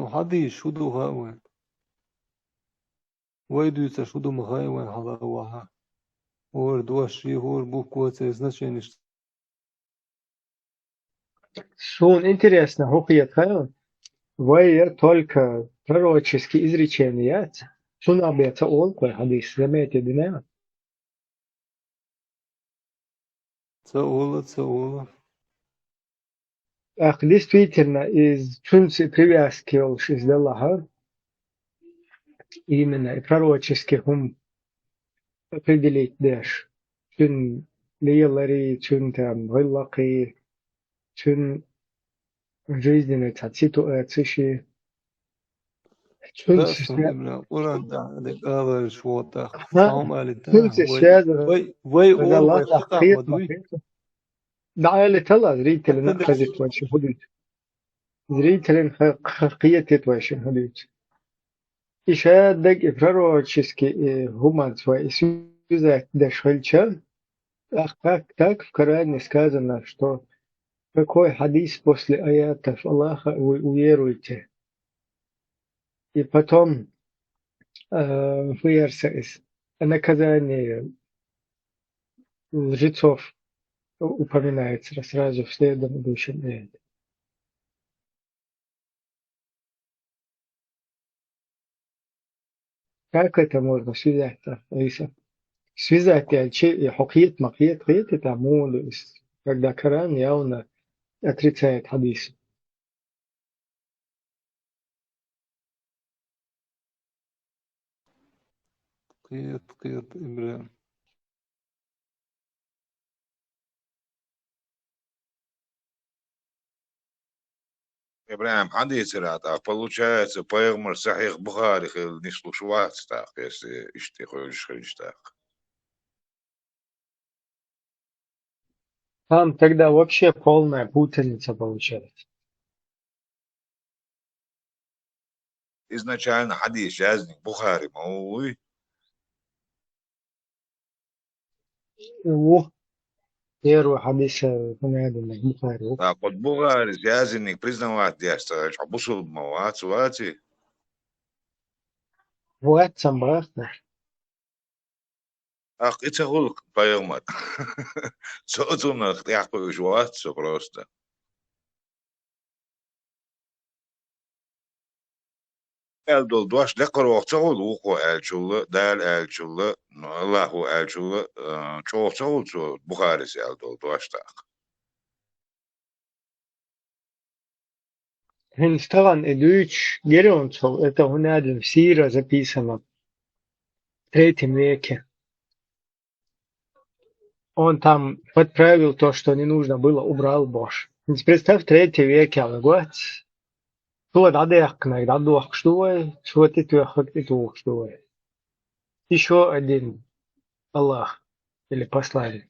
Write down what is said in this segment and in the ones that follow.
حدي شدو هاوين ويدويتا شدو مغايوين حلاوها هور دواشي هور بوكواتي значение. Шун интересно, хухият хайл. Вы только пророческие изречения. Шун объяца ол, кой хадис, заметьте, динамик. Цаула. Ах, действительно, из чунцы привязки из Аллаха, именно и пророческих определить дашь. Чун лиелари, чун там выллаки, чун жизненные ситуации. Чун تاسم إملا قرآن دعالك آذر شوطة ها صام آلتا чун связано وي с أول Аллахом, ويحقق خيط مدوي دعالة الله зрители حتى دك находят ваши худуть. Зрители خيط ваши худуть. И шаддаг и пророческий гуман свой связать дошельча. Ах, так в Коране сказано, что какой хадис после аятов Аллаха вы уверуете. И потом наказание лжецов упоминается сразу в следующем аяте. Как это можно связать, Алиса? Связать хукият, макият, хият это амул, когда Коран явно отрицает хадис. قيط إملا Ибрахим, хадисы так получается, поэмор Сахих Бухари не слушать так, если ты хочешь так. Там тогда вообще полная путаница получается. Изначально хадис жазник Бухари, мауи. Первый хадис Бухари. Так вот Бухари жазник признавать яста, что бусул мауат сувати. Вот сам брахна. Ах, это гулк поэмор. Соответственно, я понимаю, что просто. Eldol duaş leqroq çağol uqo elçulla dal elçulla Allahu elçulla çoğ çağol ço Buxaris eldol duaşta. Хинстаган Эдуич Геронцов, это в Сира записано в третьем веке. Он там подправил то, что не нужно было, убрал Бош. Представь, в третьем веке, что еще один Аллах или посланник.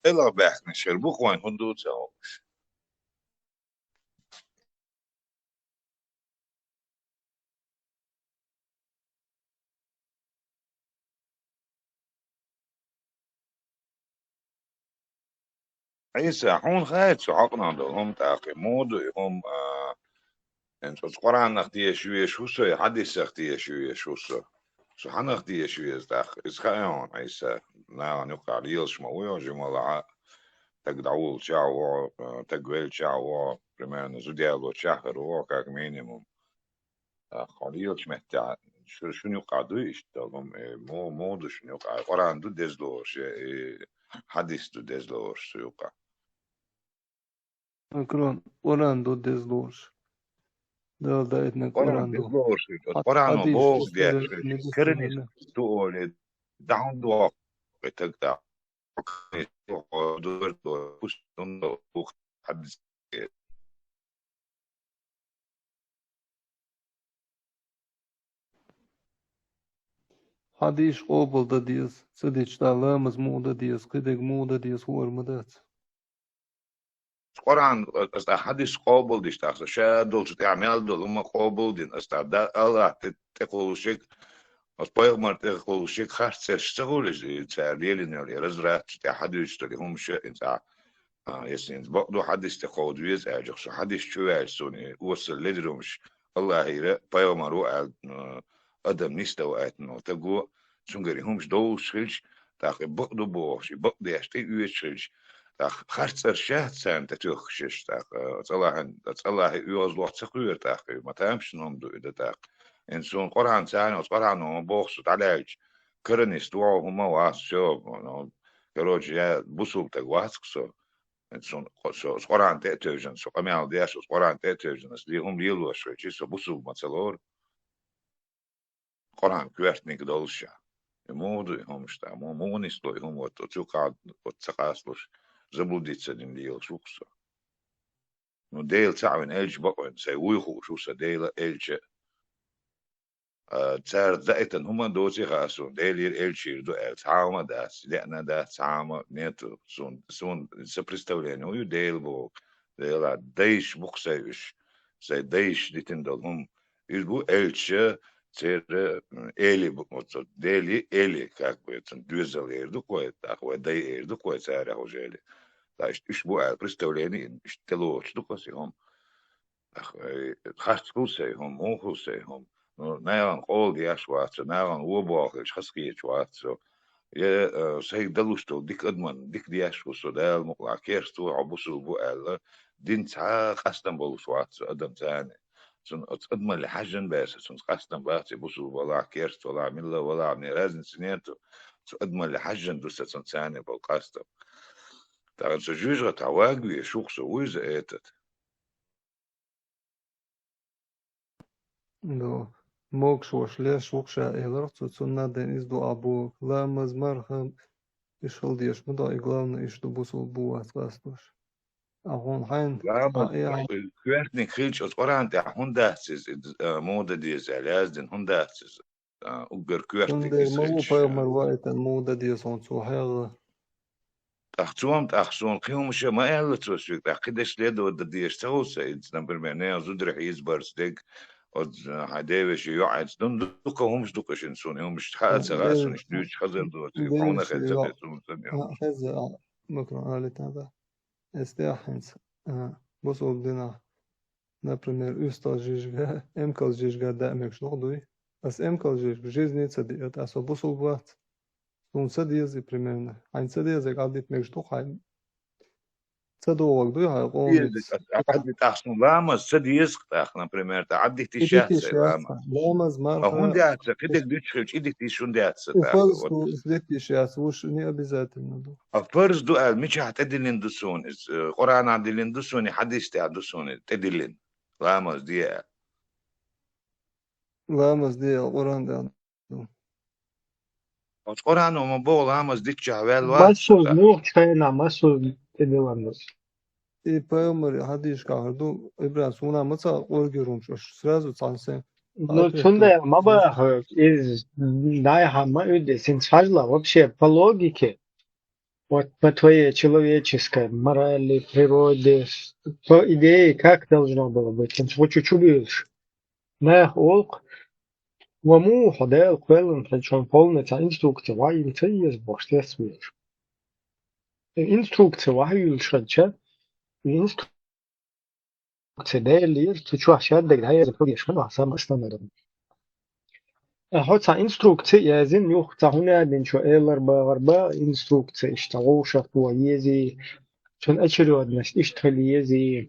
Ela baxna shel buqwan hundud çağol. عيسى حون خايت شو عقنا هم تاقي مود هم انت القرآن نختيه شوية شو سو حديث نختيه شوية شو سو شو حنختيه شوية تاق اسخايون عيسى نا نقع ريلش مويو جمال تقدعول شاو تقويل شاو примерно زوديالو شهر و как минимум خليلش محتاج شو نقع دويش تلهم مو مود شو نقع القرآن دو دزلوش حديث دو دزلوش شو يقع قرآن دو دزلوش دا إتنا قرآن دو القرآن بوق دي كرني تقول دعون دو تقطع دور دو بوستون دو حدث حديش قابل دا ديز صديش تعلامز مو دا ديز قدق مو دا ديز هو المدات القرآن حدث قابل ديش تاخذ شادل تعمل دول هم قابل دين استعداد الله تقول شيء أصبح تقول شيء خاص تشتغل تعليل إنه رزرة حدث تلي هم شيء إنت يسين بقدو حدش تقود ويز أجر شو حدش شو سوني وصل لدرومش الله هيرا بايومارو أدم نستوى أتنو تقو سنجري همش دو شلش تاخي بقدو بوشي بقدو يشتي ويشلش تاخ خرصر شهد سان تتوخشش تاخ تصلاح يوز لوح تقوير تاخي ما تامش نمدو إذا تاخ إنسون قرآن ساني وقرآن ومبوخسو تعلاج كرنس دعو هما واس شوب كروج يا بوسوب تقواسكسو Skoran tētēžan, so kamēl diešo skoran tētēžan, es liehum lielošu, vai čiso busu macelor, skoran kvertnik dolšā. Mūdu hum šta, mūnis to hum ot čukā, ot sakāsluš, zabludicadin lielu šukso. Nu dēl cāvin elģi bakoin, sai uihu šusa dēla elģi, تار ذاتن هما دوتي غاسون ديلير الشير دو تعاما داس لأنا دا تعاما نيتو سون سبرستولين ويو ديل بو ديلا ديش بوكسيش سي ديش دي تندل هم يزبو الشي تير إلي بوكموتو ديلي إلي كاك بيتن دوزل يردو كويت أخوة دي يردو كويت ساري هو جيلي داش إشبو برستوليني إشتلوش دو كوسي هم خاص كوسي هم مو كوسي هم نايلان قول دي أشوات نايلان وباق إيش خسكي أشوات يا سيد دلوشتو ديك أدمن ديك دي أشو سودال مقلع كيرستو عبوسو بوال دين تا قستن بولو شوات أدم تاني سن أدمن لحجن بس سن قستن باتي بوسو ولا كيرست ولا ملا ولا ميرازن سنينتو أدمن لحجن دوسة سن تاني بالقستن تاغن سجوجة تعواقو يشوق سويز إيتت دو موكش وشليش وقشا إلرцу цуннаден изду абу ламаз мархам ишел деш муда и главное ишду бусул буас вастуш ахон хайн لا بس يعني كويرتني خيلش أتقرأ تاع هنداتس موضة دي زالازدن هنداتس أقر كويرتني سندر مو إسرتش بايمر وايتن مودا دي سون سو حيغ تخصوم تخصون قيوم مش ما يلا توسوي تأكدش ليدو ديش توسع إنسان بالمعنى زودر حيز برستيك od hadeve shi yo'ats dun duka humsh duka shinsun humsh tħad sagasun ixduj xazir dut jibqawna ديش xedza besun حز مكرون على تابع استياحنس بوصل دينا например üstal жижга эмкал жижга да мек шнодуй as эмкал жижга жизница диет асо бусул бат сунца диези примерно айнца диези гадит мек штухай цадолог дуй хай قومت عدي تحسن لاما سدي يسقط например تعدي إديك تشات لاما شياسة لامز هون مرخا دياتsa كدك ديتشخلش إدك تيشون دياتsa وفرز إديك شياسة وش ني обязательно دو فرز دؤال مش هتدلين دسون قرآن عدلين دسوني حديث تعدسوني تدلين لامز دي لامز دي القرآن دي قرآن وما بو لامز ديك شهوال Масу ну чайна масу деланос. И поймер хадиш кахарду ибран суна мыца оргерум шош сразу цансе Ну цунда маба из найхама ödesin сажла вообще по логике вот по твоей человеческой морали, природе, по идее, как должно было быть. Вот чуть-чуть больше. Нах олк, ваму ходел квелен, причем полная инструкция, вай инструкция есть бошь, я смею. Инструкция вай юльшадча, инструкция دالير تشوح شادك هاي زفوق يشمل وحسام استمر هوتsa instrukcija yazin yuhta hunadin şu eğer instrukcija iştağuşa bu yezi şun açırıyormuş iştali yezi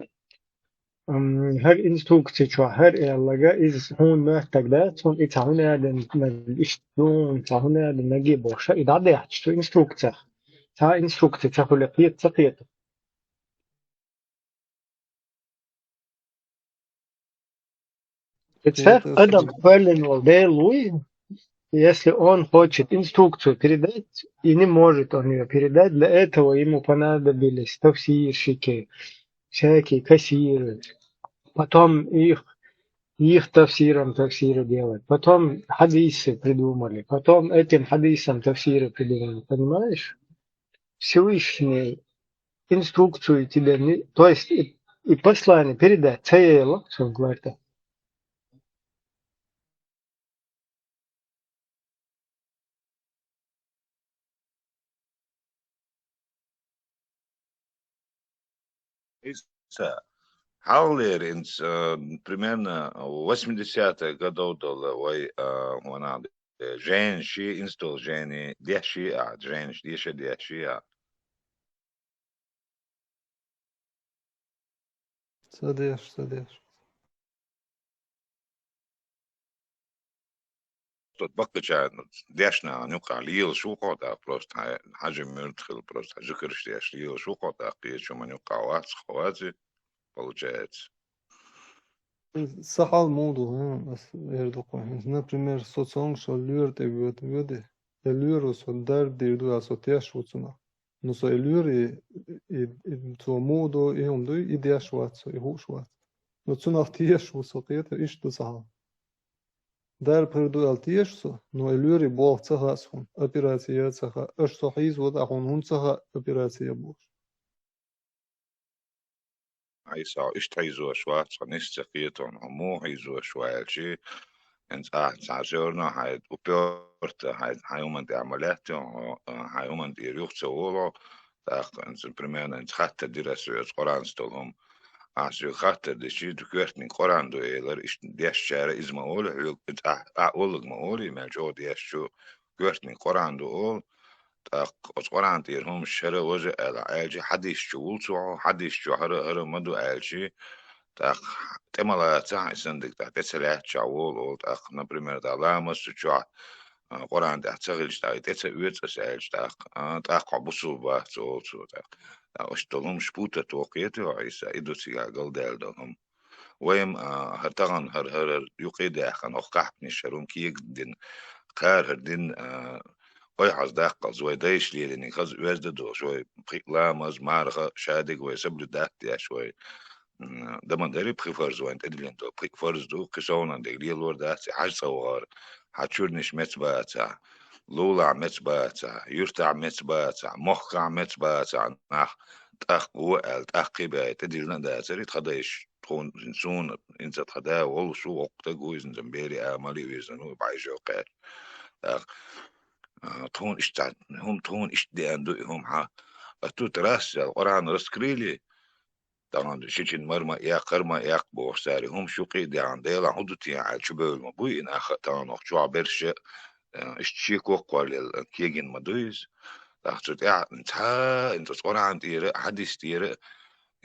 her instrukcija şu her eğerlaga iz hun möhtegde son ita hunadin iştun ta hunadin nagi boşa idade yaçtı instrukcija ta instrukcija hulaqiyat saqiyat Представь, Адам Ферленвал Луи, если он хочет инструкцию передать и не может он ее передать, для этого ему понадобились тавсирщики, всякие кассиры, потом их тавсиры делать, потом хадисы придумали, потом этим хадисам тавсиры придумали, понимаешь? Всевышний инструкцию тебе, то есть и послание передать, цело, что он говорит, عيسى حاولر انت примерно 80-е годов вой она женщи инстол жени деши женщ деши деши صديش тут бакча дешна нюка лил шухота просто حاجة мертвый просто жикрштеш лил шухота кичу манюка вац хвати получается. Сахал modo, bas erdoqo. Например, социон шо люрте würde. Elure så där blir du alltså tiashvutsuna. No så elure i så modo i om du i tiashvutsu i husvut. No tsuna tiashvutsu qiyata ish tu saha. Där blir du al tiashsu. No elure bo tsaha sun. Operatsiya tsaha. Ash so hiz wad ahun hun tsaha operatsiya bo. عيسى اشتهيزو شوات نستقيتون همو هيزو شوالشي انت تعزورنا هاي وبيورت هاي يومن دي عملياتي هاي يومن دي ريوخ تولو تاق انت بريمير انت خاطر دي رسوية قرآن ستولهم عسيو خاطر دي شي دكويرتني قرآن دو ايلر اش ديش شارع ازما اولي انت اولغ ما اولي مالجو ديش شو كويرتني قرآن دو اول قرآن تيرهم الشرع وجه العالجي حديث شغول سوى حديث شو هر مدو عالجي تاق تملا تاع سندك تاع تسلات شاول او تاق например دا لامس شو قرآن تاع تغلش تاع تسويت اسالج تاق تاق بوسو با تو تاق اشتغلهم شبوتا توقيت عيسى ادو سيغا قلدال دهم ويم هرتغن هر يقيد اخن اوقع نشرون كيك دين قار هردين Ой, хаздаққа зой дайш лерини хаз уезда до шой приклама марха шадик вой соблюдать я шой дамандари прифарз вайн эдилен то прифарз до кишона де лилор дат хаж савар хачурниш мецбаца лула мецбаца юрта мецбаца мохка мецбаца нах тах уэл тахиба эдилен да сарит хадайш تكون إنسان إنت تخدا والله شو وقت جوز زنبيري أمالي ويزنو بعيشوقات تون اشتعد هم تون اشتدي اندو هم ها اتو تراس القرآن رسكريلي طبعا شيشن مرمى يا قرمى يا قبو ساري هم شوقي دي عن ديلا حدوتي على شباب المبوي ان اخ طبعا شو برش اشتشيكو قوال كيجن مدويز تحت يا انت قرآن دير حديث دير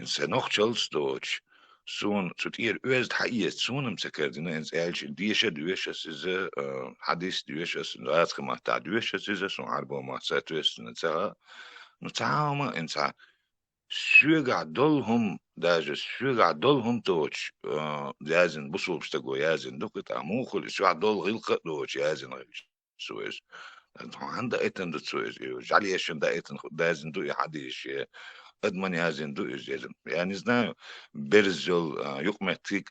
انسان noch chels دوتش سون تطير اوز حقيقة سون مسكر دينا انس ايلش ديشة دوشة سيزة حديث دوشة سنو اتخ ما تاع دوشة سيزة سون عربو ما ساتوش نتاها نتاهما انسا شو قاعد دولهم داجة شو قاعد دولهم توش يازن بصول بشتقو يازن دوك تعمو خل شو قاعد دول غلقة دوش يازن غيش سويس عند ايتن دو سويس جعلي يشن دا ايتن دازن دو حديث أدمن يازن دو إزيزم يعني знаю برزول يقمتيك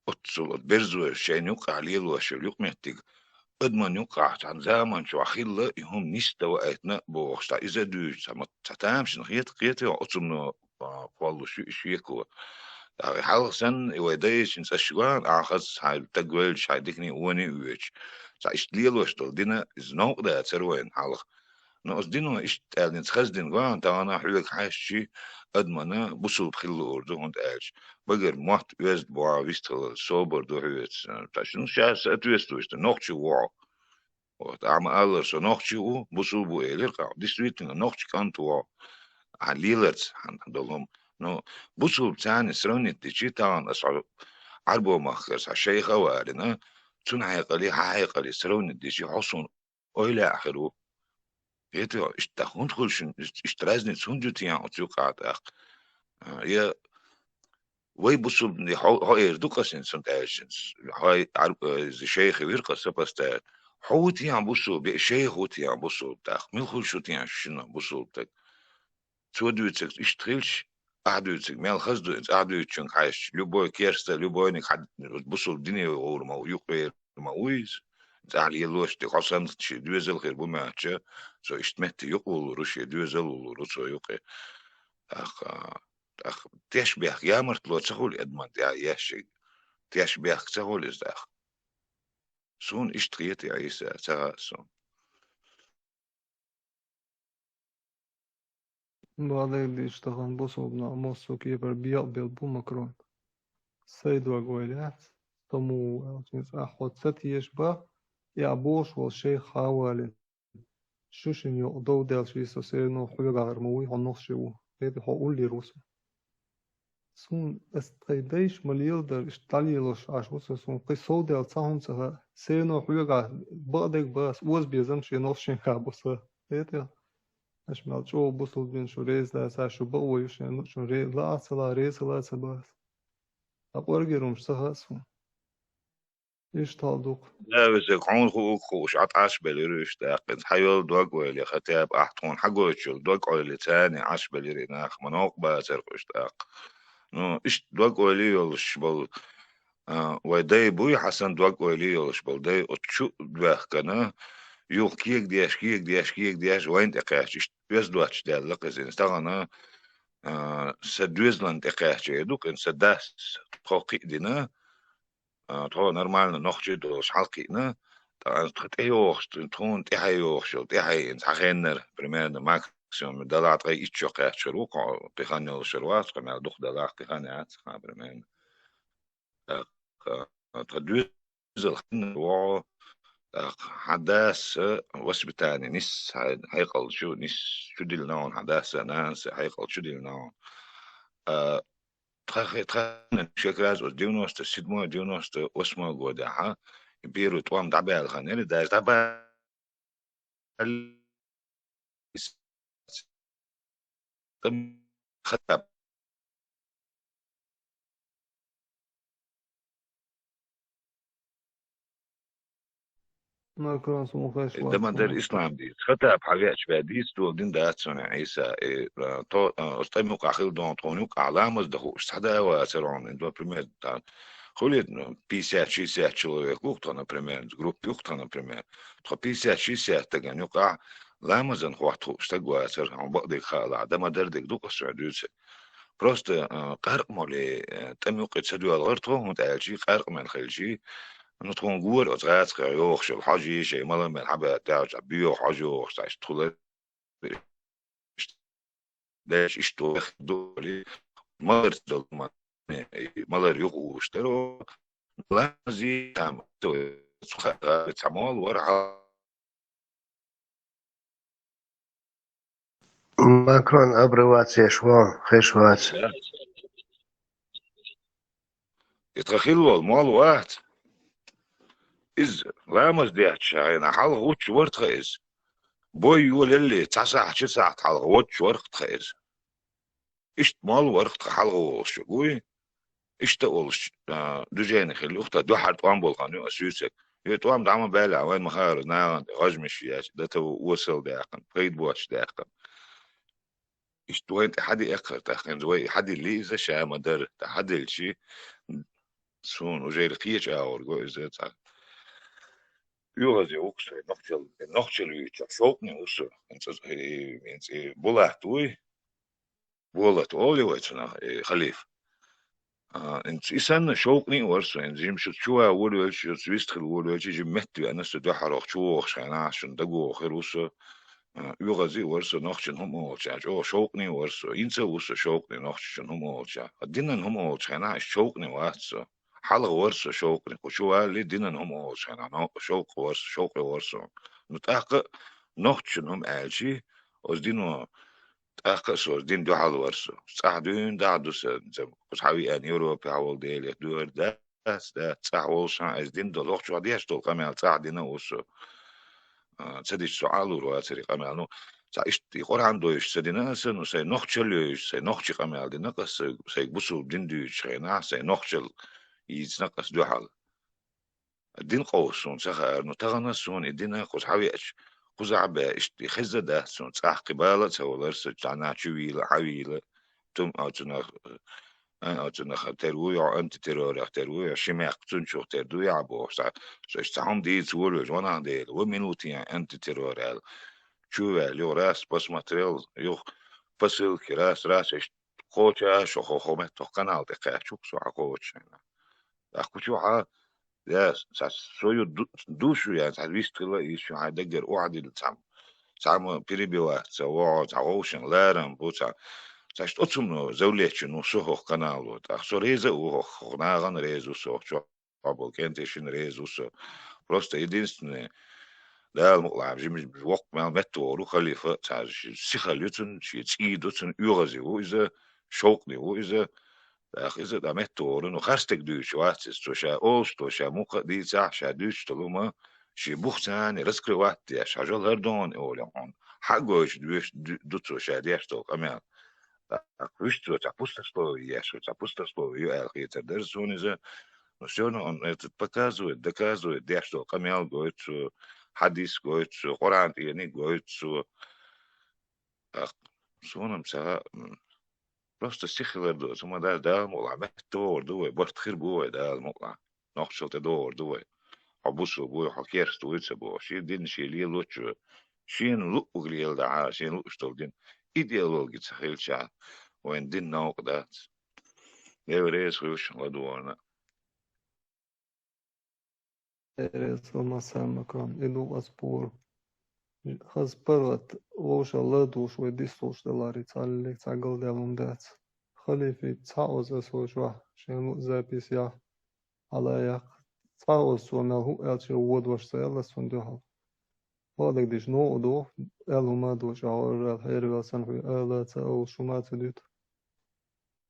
أتصل برزول شيء يقع عليه الوشر يقمتيك أدمن يقع عن زمان شو أخيل يهم نشتا وقتنا بوخشتا إذا دوش سما تتامش نخيط قيتي وأتصلنا فالو شو يكو حال سن يوديش إنسا شوان أخذ هاي تقويلش هاي ديكني واني ويش سا إشتليل وشتل دينا إز نوق دا تروين حالخ ناقص دينو إيش يعني تخزدين قوان تانا حلوك حاشي أدمنا بوصل بخلو أردو هند آلش بقر موات ويزد بوا ويستل صوبر دو هويتس تاشنو شاس أتويستو إشتا نوخشي واو وتعمل ألر سو نوخشي و بوصل بو إيلر قاو ديستويتنا نوخشي كانت واو عليلت عندهم نو بوصل بتاني سروني تيجي تان أصعب عربو مخص عشيخة وارنا تون عيقلي حايقلي سروني تيجي حصون أويلا آخرو это он хочет истразнить сундутия отюкат я وي بصوا هاي اردوكاسين سنتاشنز هاي الشيخ ويرقا سبستات حوتي عم بصوا بشيخ حوتي عم بصوا تاخ مين خل شو تيان شنو بصوا تاك تودوتك اشتغلش قعدوتك مال خزدوت قعدوتك عايش لبوي كيرستا لبوي انك حد بصوا الدنيا غور ما يقير ما ويز تعال يلوش تي خاصن شي دوزل غير بما تشا سو اشتمت يقول روشي دوزل ولوسو يقي اخ اخ تشبه يا مرتلو تقول ادمن يا ياشي تشبه تقول از اخ سون اشتريت يا عيسى ترى سون بعدين دي اشتغل بصوبنا موسو كيبر بيقبل بومكرون سيدوا قويلات طمو أحوت ستيش با يعبوش والشيخ حوالي شوشن يقضو دال شيسو سيرنو حيوغا غرموي هنوخ شو هيدي حقول لي روسو سون استيديش مليل در اشتاليلوش عشوسو سون قصو دال تاهم سها سيرنو حيوغا بقدك باس وز بيزم شي نوخ شين كابوسا هيدي اش مالچو بوسل بين شو ريز لا سا شو بقوي شو ريز لا سلا ريز لا سباس أقورجي مش سها سون إيش تعلق لا بس يكون خوش عطاش بليريش داقن حيول دوق ويلي ختاب أحتون حقوشل دوق ويلي تاني عش بليري ناخ منوق باسر خوش داق نو إيش دوق ويلي يولش بل وداي بوي حسن دوق ويلي يولش بل داي أتشو دوخ كنا يوخ كيك دياش وين تقاش إيش بيز دواتش دال لقزين استغنا سدويزلند تقاش يدوك إن سداس تقوقي دينا تو نورمالنا نوخجي دوش حلقينا تخيوخ تون تحيوخ شو تحي انت حخينر بريمير ماكسيموم دلات غي اتشو قاعد شروق تخانيو شروات قمع دوخ دلات تخانيات بريمير تدويز الخن حداث وسبتاني نس هيقل شو نس شو دي النون حداث ناس هيقل شو دي النون تخان شكراز وديونوست سيدمو ديونوست واسمو قوداها بيرو توام دعبال خانيري داير دعبال خطاب ما كان سمو خاش ده ما واتسو ده الإسلام دي خطاب حاجات شباديس دول دين ده سنة عيسى تو استمع كأخير دون تونيك علامة ده هو استحدا وسرعون ده بريمير ده خلي 50 60 человек лукта, например, группе лукта, например, то 50 60 تجن يقع لا مزن خواتو استقوا سر عم بقدر خالا ده ما دردك دوك السعودية просто قرق مولي تم يوقع تسدوا الغرطو متعالجي قرق من خلجي نتكون جور أزغات خيوخ شو الحاجي شيء مالا من حبة تاج بيو حاجو سايش طول ليش اشتو دولي مالر دول ما مالر يوغو اشترو لازي تام تعمل ورا ماكرون أبروات سيشوان خيشوات يتخيلوا المال واحد إز لا مزديات شاينا حال غوتش ورد خيز بوي يقول اللي 9 ساعة حال غوتش ورد خيز إشت مال ورد حال غوتش قوي إشت أولش دجاني خلي أختا دو حرت وان بولغانيو أسيوسك يتوام دعما بالع وين مخار ناغن غجمش فياش ده تو وصل داقن قيد بوش داقن إشت وين تحدي إقر تاخن زوي حدي اللي إذا شا مدر تحدي الشي سون وجاي رقيش أور قوي إذا يوغازي اوكس نوخشل ويتشا شوقني اوسو انت بولات وي بولات اولي ويتنا خليف انت اسن شوقني ورسو انت جيم شو شو اول ويش سويستخل اول ويش جيم متو انا سو دحر شو خشنا عشان دغو خيروسو يوغازي ورسو نوخشن هم اولشاج او شوقني ورسو انت وسو شوقني نوخشن هم اولشا دينن هم اولشنا شوقني واتسو حلق ورسو شوقني وشو اللي دينن هم اولشنا شوق ورسو شوقي ورسو نتحقق نوخشن هم الشي اوز دينو تحقق سوز دين دو حال ورسو صح دين دعدو زم كس حاوي ان يوروبي حاول ديلي دور ده ده صح ولشان از دين دو لوخ شو ديش دول كامل صح دينا وسو تسديش سؤال وروا تري كامل نو صح يقول عنده ايش سدينا سنو سي نوخشل سي نوخشي كامل دي نقص سي بوسو دين دو شينا سي نوخشل يتنقص دو حال الدين قوسون سخر نتغنى سون الدين قوس حاوي اش قوس عبا اشتي خزة ده سون صح قبالة سولرس جانا شويلة حويلة تم او تنخ تروي او انت تروري تروي شماق تنشو تروي عبو سام دي تقول جوانا دي ومنوتي انت تروري شو لو راس بس ماتريال يو فصل كراس راس خوچا شو خو مت قنال دقه شو سو خوچ اخو شو يا سويو دوشو يعني تعرفيش تلا يشو هدقر وعد التعم تعمل بريبيوات سواء تعوشن لارن بوتا تاشت أتمنى زوليتش نوسوه قنالو تأخسو ريزة وخناغن ريزو سو شو قبل كنتشن ريزو سو просто единственное да مقلع جيم وقت ما متو رو خليفة تاج سيخليتن شي تيدوتن يغزي وإذا شوقني وإذا إذا دا متو رو خاستك دوش واتس توشا أوش توشا موقع دي تاع شا دوش تلوما شي بوختان رزق وقت يا شجال هردون أولي حقوش دوش دوتو شا ديشتو كمان Вищо, ця пуста слово, що ця пуста слово, це держунизе, но все равно он это показывает, доказывает, да, что Камил говорит, что хадис говорит, что Коран не говорит, что он просто стихи до, сама да, мола, бектор, дуе, борт хирбуе, да, мола, нахшел те дор, дуе, абусу буе, хакер стуица бо, ши дин ши ли лучше, шин лу углил да, шин лу что дин, идеология цахилча, وين دين نوقدات يوريس ويوش ودورنا Eres masamakan, idu aspor. Хаз първат лоша лъдуш уеди слушалари цалили цагълделум дец. Халифи цаоз асошва, шему запис я. Ала як цаоз суамелху елче уодваш се ела сундухал. Ладък диш ноодо, елхума душ аурел хервел санху ела цаол шумацедют.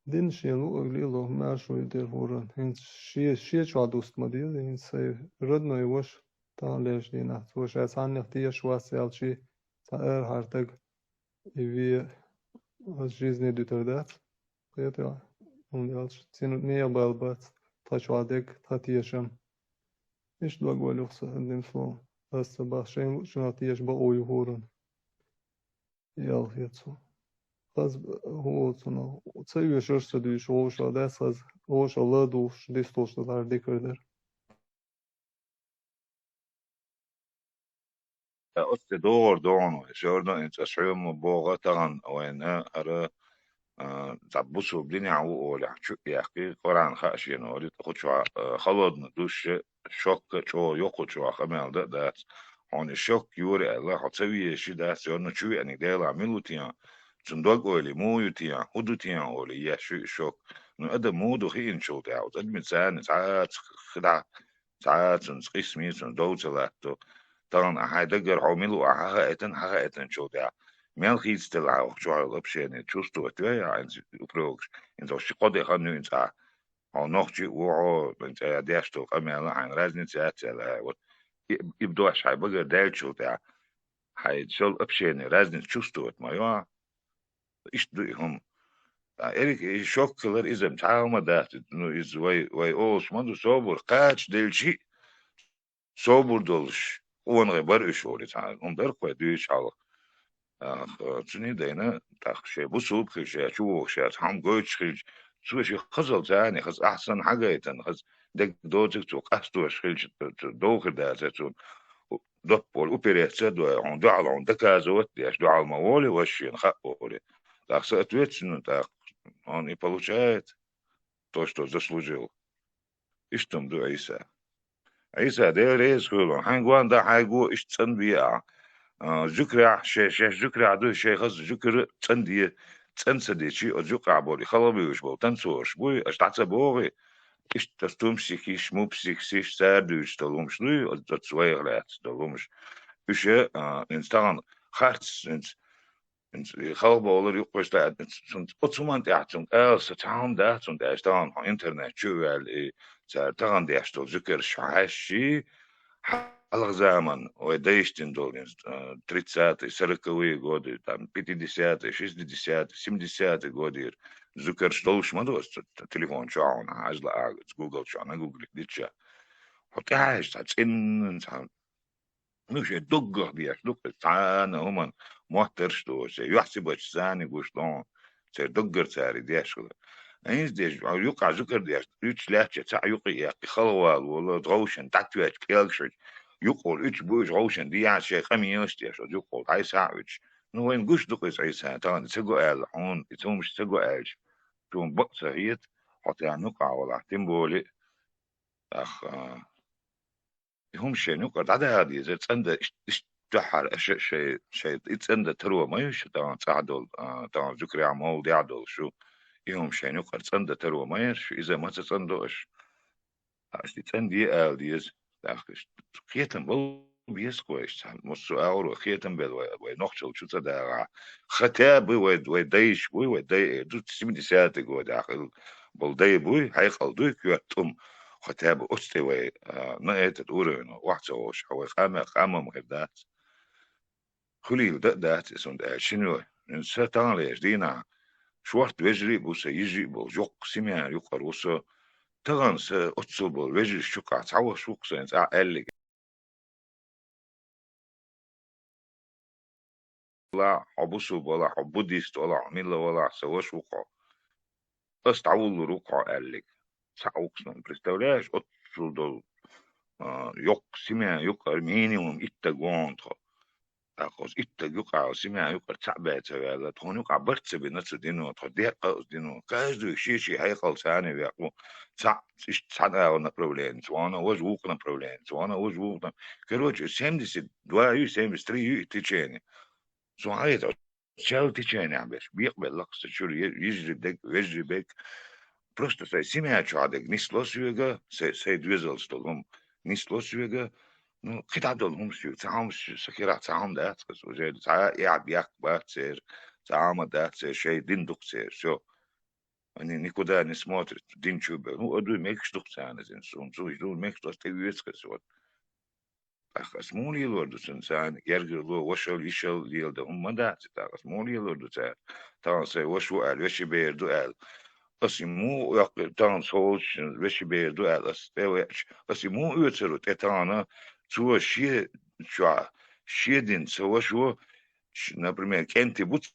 Din shielu oglilo mashu der horan. Hins shie chadust madil, hins rudno iwash ta lesh dina. So shas hannych tia shwas elchi ta hartag ivi az жизни duterdat. Qiyata on elch sinut nia balbat ta chwadek ta tiasham. Ish dog waluxsa din flo. As ba shem shna tiash ba oy horan. Yal yetsu. Хаз хуоцуно цею шерсте диш оша дес хаз оша ладуш дистошдалар дикердер. قلت دور دونو شورنا انت اسعيهم بوغة تغن وين ارى تعبسوا بدنيا عو ولا شو يا اخي قران خاشين ولي تاخد شو خلصنا دوش شوك شو يوكو شو خمال ده هون الشوك يوري الله حتسوي شي ده شورنا شو يعني ده عملوا تيان صندوق أولي مو يتيان هدو تيان أولي يا شوك نو أدا مو دو خين شو تعود أدمي تسان ساعات خدع ساعات قسمي دو تلاتو طبعا أحد دقر عملوا حقا إتن شو تعود ميال خيز تلعو شو على بشيني تشوستو أتويا عن بروكش إنتو شقودي خانو إنتا أو نوخجي وعو إنتا ديشتو قميالا عن رازني تساتلا يبدو أشعي بقر دايل شو تعود حيد شو أبشيني رازني تشوستو أتما إيش هم إيريك شوك كلر إذا متعاون ما دات إنه إز واي أوس ما دو صبر قاتش دلشي صبر دلش وان غير إيش هو تعال هم در قوي ديش على تني دينا تخشى بصوب خشى شو خشى هم قوتش خش شو شيء خزل تاني خز أحسن حاجة يتن خز دك دوتك تو قصدو خش دوخ ده تون دبول أوبريت دو عن دعال عن دكازوت ديش دعال موالي وشين خاولي так соответственно так он и получает то, что заслужил. И что ду Иса? Иса ده رئيس كله حنقوان ده حيقو إيش تنبيع ذكر شيخ ذكر عدو شيخ ذكر تندي تنسدي شيء ذكر عبوري خلبي وش بو تنسوش بوي أشتعت بوغي إيش تستومسك إيش مو بسيكسيش سادوش تلومش لوي تسوي غلات تلومش إيش إنسان خارج خلبه olur yok işte otuman diyaçın saçan da son da işte on internet şöyle tagan diyaçtı zikir şahaşi halk zaman o değiştin dolun 30-й 40-й годы там 50-й 60-й 70-й годы zikir что уж мадо телефон шаун ажла Google шаун Google дича хотяш тацин مش الدقة ديش دقة سانا هما محترش دو سي يحسب ساني قشطون سي دقر ساري ديش كده ايز ديش يقع ذكر ديش يوش لاتش تاع يقع يقي خلوال ولا دغوشن تاكتوش كيلشش يقول اتش بوش غوشن دي عشي خميوش ديش يقول هاي ساعوش نو وين قش دقة عيسى طبعا تسقو قال هون يتوم مش تسقو قالش توم بقصة هيت حتى نقع ولا تنبولي اخ هم شيء نقعد على هذه زي تصند تحر شيء يتسند تروى ما يش طبعا تعدل طبعا ذكر عمول يعدل شو يوم شيء نقر تسند تروى ما يش إذا ما تصندوش تسندي ديز داخش خيتم بل بيسكويش مصو أورو خيتم بل ونخشل شو تدار ختاب وديش ودي دو تسمي ساعات جو داخل بل دي بوي هاي خلدوي كيوتم ختاب أستوي نأت تقولون واحد سووش هو خامة مهدات خليل دات اسم شنو نستان ليش دينا شوارت وجري بوسا يجي بوجوق سمع يقر وسا تغن س أتصل وجري شقع تعوى شوق سنت أقل لا حبوسو ولا حبوديست ولا عميلة ولا سوا شوقع بس تعول روقع قال تعوق سن представляешь أتصل دول يق سمع يقر مينيموم إتجوان أخوز إتى يقع سمع يقع تعبت هذا تكون يقع برتس بنفس دينه توديه قاس دينه كاجدو شيء هاي خلصانة بيقو تع تعدا ونا بروبلم وانا وجوقنا بروبلم وانا وجوقنا كروج سيمدس دوايو سيمدس تريو تيجيني سو هاي شال تيجيني عبش بيقبل لقصة شو يجري بدك ويجري بك просто سمع شو عادك نسلوس يوجا سيد столом نسلوس يوجا Ну, كده هم شو تعام سكيرة تعام ده أتكس وجه تعا يعب بياك باتسير تعام ده أتسير شيء دين دكتير شو يعني نيكودا نسمات دين شو به هو أدو ميكش دكتير أنا زين سو يدو ميكش دكتير يسكس وات أخس مولي لوردو سنسان يرجع لو وشل يشل ليل ده هم ده أخس مولي لوردو تار تان سي وشو قال وشي بيردو قال بس مو يق تان سولش وشي بيردو قال بس مو يتسرو تانا شو شيء شو شيء سوا شو например كنتي بوت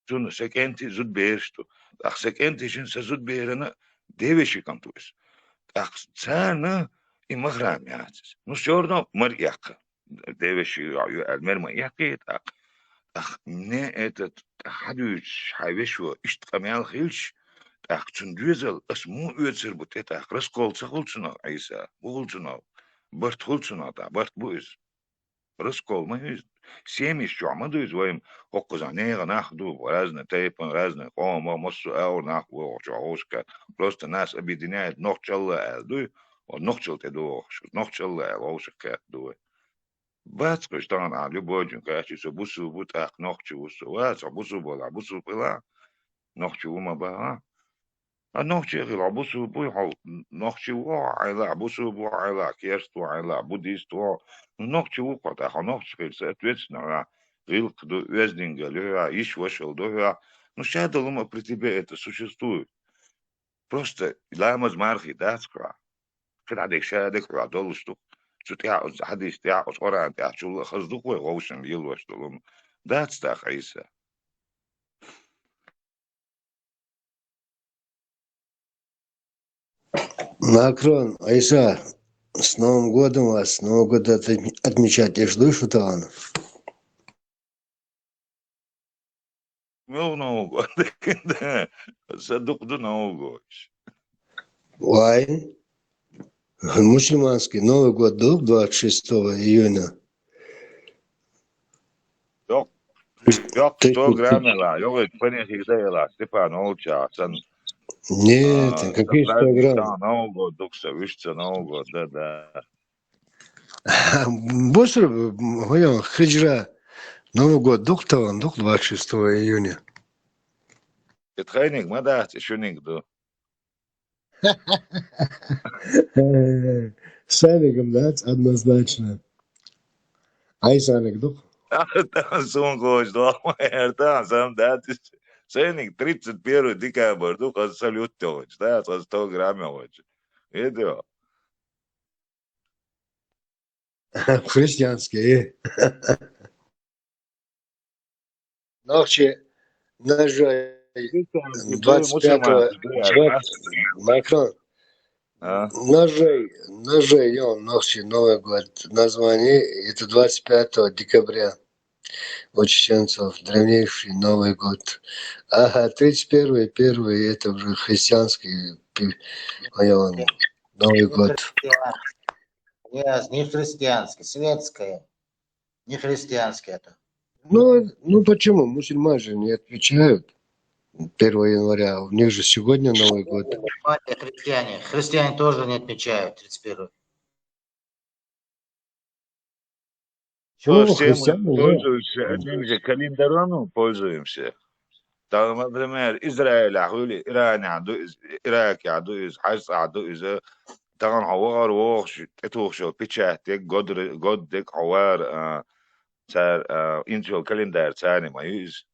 شو سكنتي زود بيرشتو أخ سكنتي شن سزود بيرنا ديوشي كنتوس أخ سانا إمغرام ياتس نشورنا مريقة ديوشي المر مريقة أخ نه إتت حدوش حيوشوا إشتقاميال خيلش أخ تندوزل اسمو يوتسر بوتيت أخ رسكول سخولتنا عيسى بولتنا برت خولتنا تا برت بويز رسكول ما هي سيميش شو عمدو يزويم قوقزا نيغا ناخدو ورازنا تيبن رازنا قوما مصو أو ناخدو وشعوشكا بلوست الناس أبي دينايت نوخشلا أدو ونوخشل تدو نوخشلا أوشكا دو بس كشتان على بوجن كاشي سبوسو بوت أخ نوخشو وسو واس عبوسو بولا عبوسو بلا نوخشو وما بها نوخشي غير عبوسو بوي حو نوخشي وعيلا عبوسو بو عيلا كيرستو عيلا بوديستو نوخشي وقت أخ نوخشي غير سأتويتسنا غير كدو وزنينجا لها إيش وشل دوها مش هذا لما برتبه это существует просто لامز مارخي داتكرا كده عندك شادك وعدولشتو شو تعوز حديث تعوز قرآن تعوز شو خصدق وغوشن يلوش دولم داتس تاخ عيسى Макрон, Айса, с Новым годом вас, с Новым годом отмечать. Я жду что-то. مو نوغو كده صدق دو نوغوش Ой, мусульманский Новый год был 26 июня. yok 100 gramela yok pene higdela Степан Олча сан Нет, какие 100 грамм? Нового дукса вишца Нового да Быстро, хиджра, Новый год, дух 26 июня. Тренинг мадат шунинг до Саником, да, однозначно. Ай, Саник, дух? там сон гош до там сам да тренинг 31 декабрь дух салют точ да 100 граммов это Христианский. Ночи ножей 25-го Макрон. Ножей, он ночи Новый год. Название это 25 декабря. У чеченцев древнейший Новый год. Ага, 31-й, первый, это уже христианский Новый год. Не христианский, светское. Не христианский это. Ну почему? Мусульмане же не отвечают 1 января. У них же сегодня Новый год. Христиане. Христиане тоже не отмечают 31. Почему Все мы христиане? пользуемся одним же календарем, пользуемся. Там, например, Израиль, Иран, Ирак, Хайс, طبعا عوار ووخش اتوخشو بيتشاتك قدك عوار صار انتو كالندار ثاني ما يوز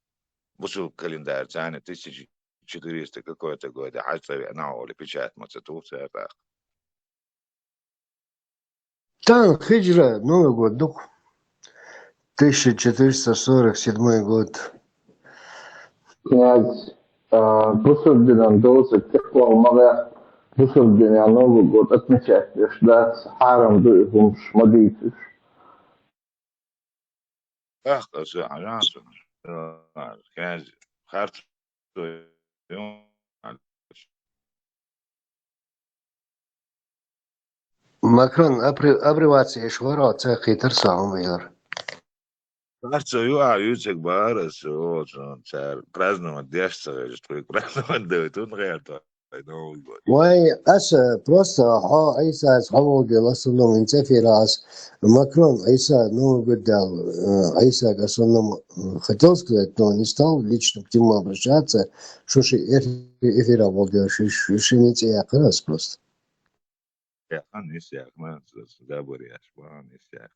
بصوا كالندار ثاني تيجي تشتريست какое-то года حتى انا ولا بيتشات ما تتوخ صار Там хиджра, Новый год, 1447 год. Князь Бусурдинан дозы тепломага Бусурдиня Новый год отмечать, да, с Харом дуем шмадитиш. اخ عجانس كان خارج Макрон абривация швара цехитер сам вер. Кажется, юцек барасо, цар праздновать дешево, что праздновать дают, он реально Новый год. Вай аса просто айса схавоги ласуном инцефирас. Макрон айса Новый год дал. Айса гасоном хотел сказать, но не стал лично к нему обращаться, что же эфира волга, что не те якраз просто. Ja, is ja, man, daar word je gewoon is ja.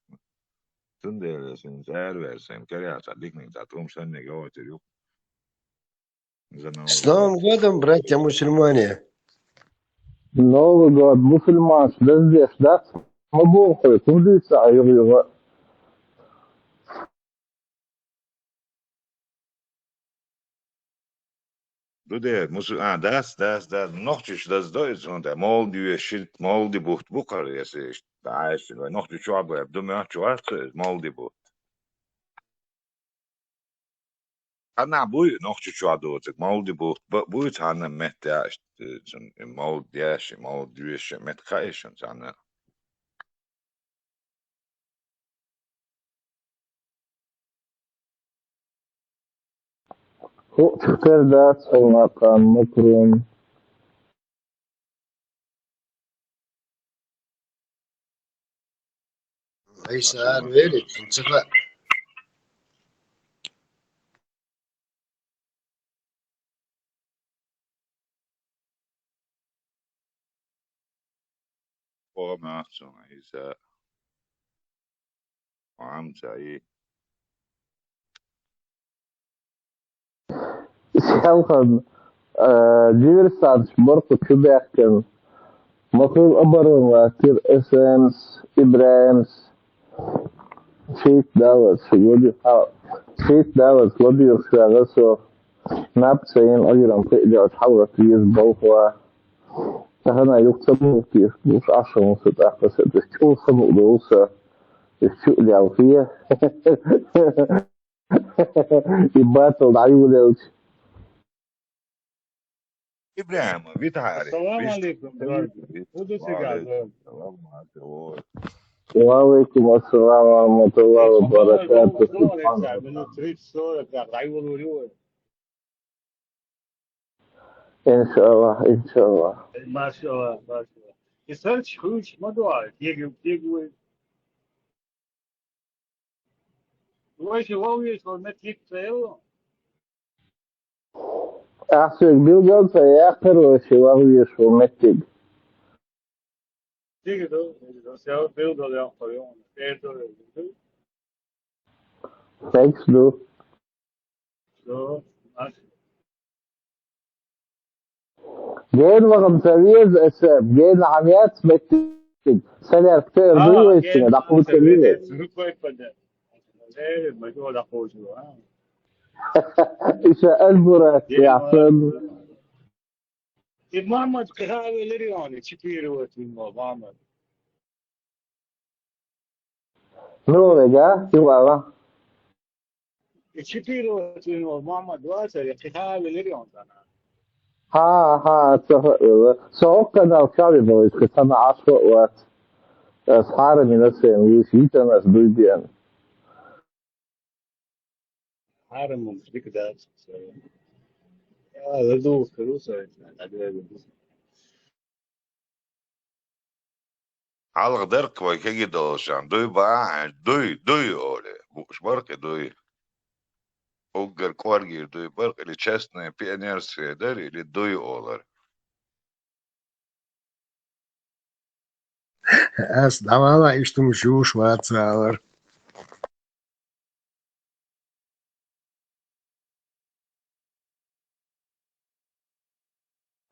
Toen de zijn zaarwer zijn karrière, dat ligt niet dat omstandig ooit er ook. С Новым годом, братья мусульмане! Новый год, мусульман, да здесь, да? Мабухай, кудыца, айрыга. Dat nog dus dat is Duits, want de mol die shit, mol die bocht boeker is daar is nog de job heb, doe me zwart is mol die bocht. Anna boei nog de job doet ik mol die bocht, boeit han met daar zo'n mol die mol die met krijgen zijn. Ho, dat zijn kan mokrum. Айса верит, цеха. Forma som is عام سعيد. Självklart, diversans borko tillbaka. Makul abaron till SMs, Ibrahims, Sheikh Dawes, Sheikh Dawes, Lodi Shraga, so Napsain, Ogiran, Pidge, Howard, Yes, Bohua. فهنا يكتبوا في مش 10 ونص تحت تشوف مقدوسة الشوق اللي فيها يبقى تضعي ولا إبراهيم بيتعارف. السلام عليكم. وعليكم السلام ورحمة الله وبركاته. إن شاء الله إن شاء الله. ما شاء الله ما شاء الله. يسألش خوش ما دعاء تيجي وش هو يسأل ما تيجي تسأله. أحسن بيلجون سيأخر وشواه يشو متج. تيجي ده سيا بيلجون ده أخريون. Thanks, bro. So ماشي. جاين رقم سريز اسم جاين عميات متج سنة كتير ضيوة سنة دقمو سريز ما جو دقمو شو إيش البرات يا عفن محمد كهاوي لريوني شكير وتين محمد نو رجع يبقى شكير وتين محمد واسر كهاوي لريون أنا ها سوقنا وشعبي بويس كسنا 10 وقت أصحاب من السامي شيء تناس دويدين حارم مش ديك ده ده دو فلوس على درك ويكي دوشان دوي باع دوي أولي مش بركة دوي أوجر كوارجي دوي بركة اللي تشستني بيانير سيدر اللي دوي أولر Slavava isto mšiu Švajcaur.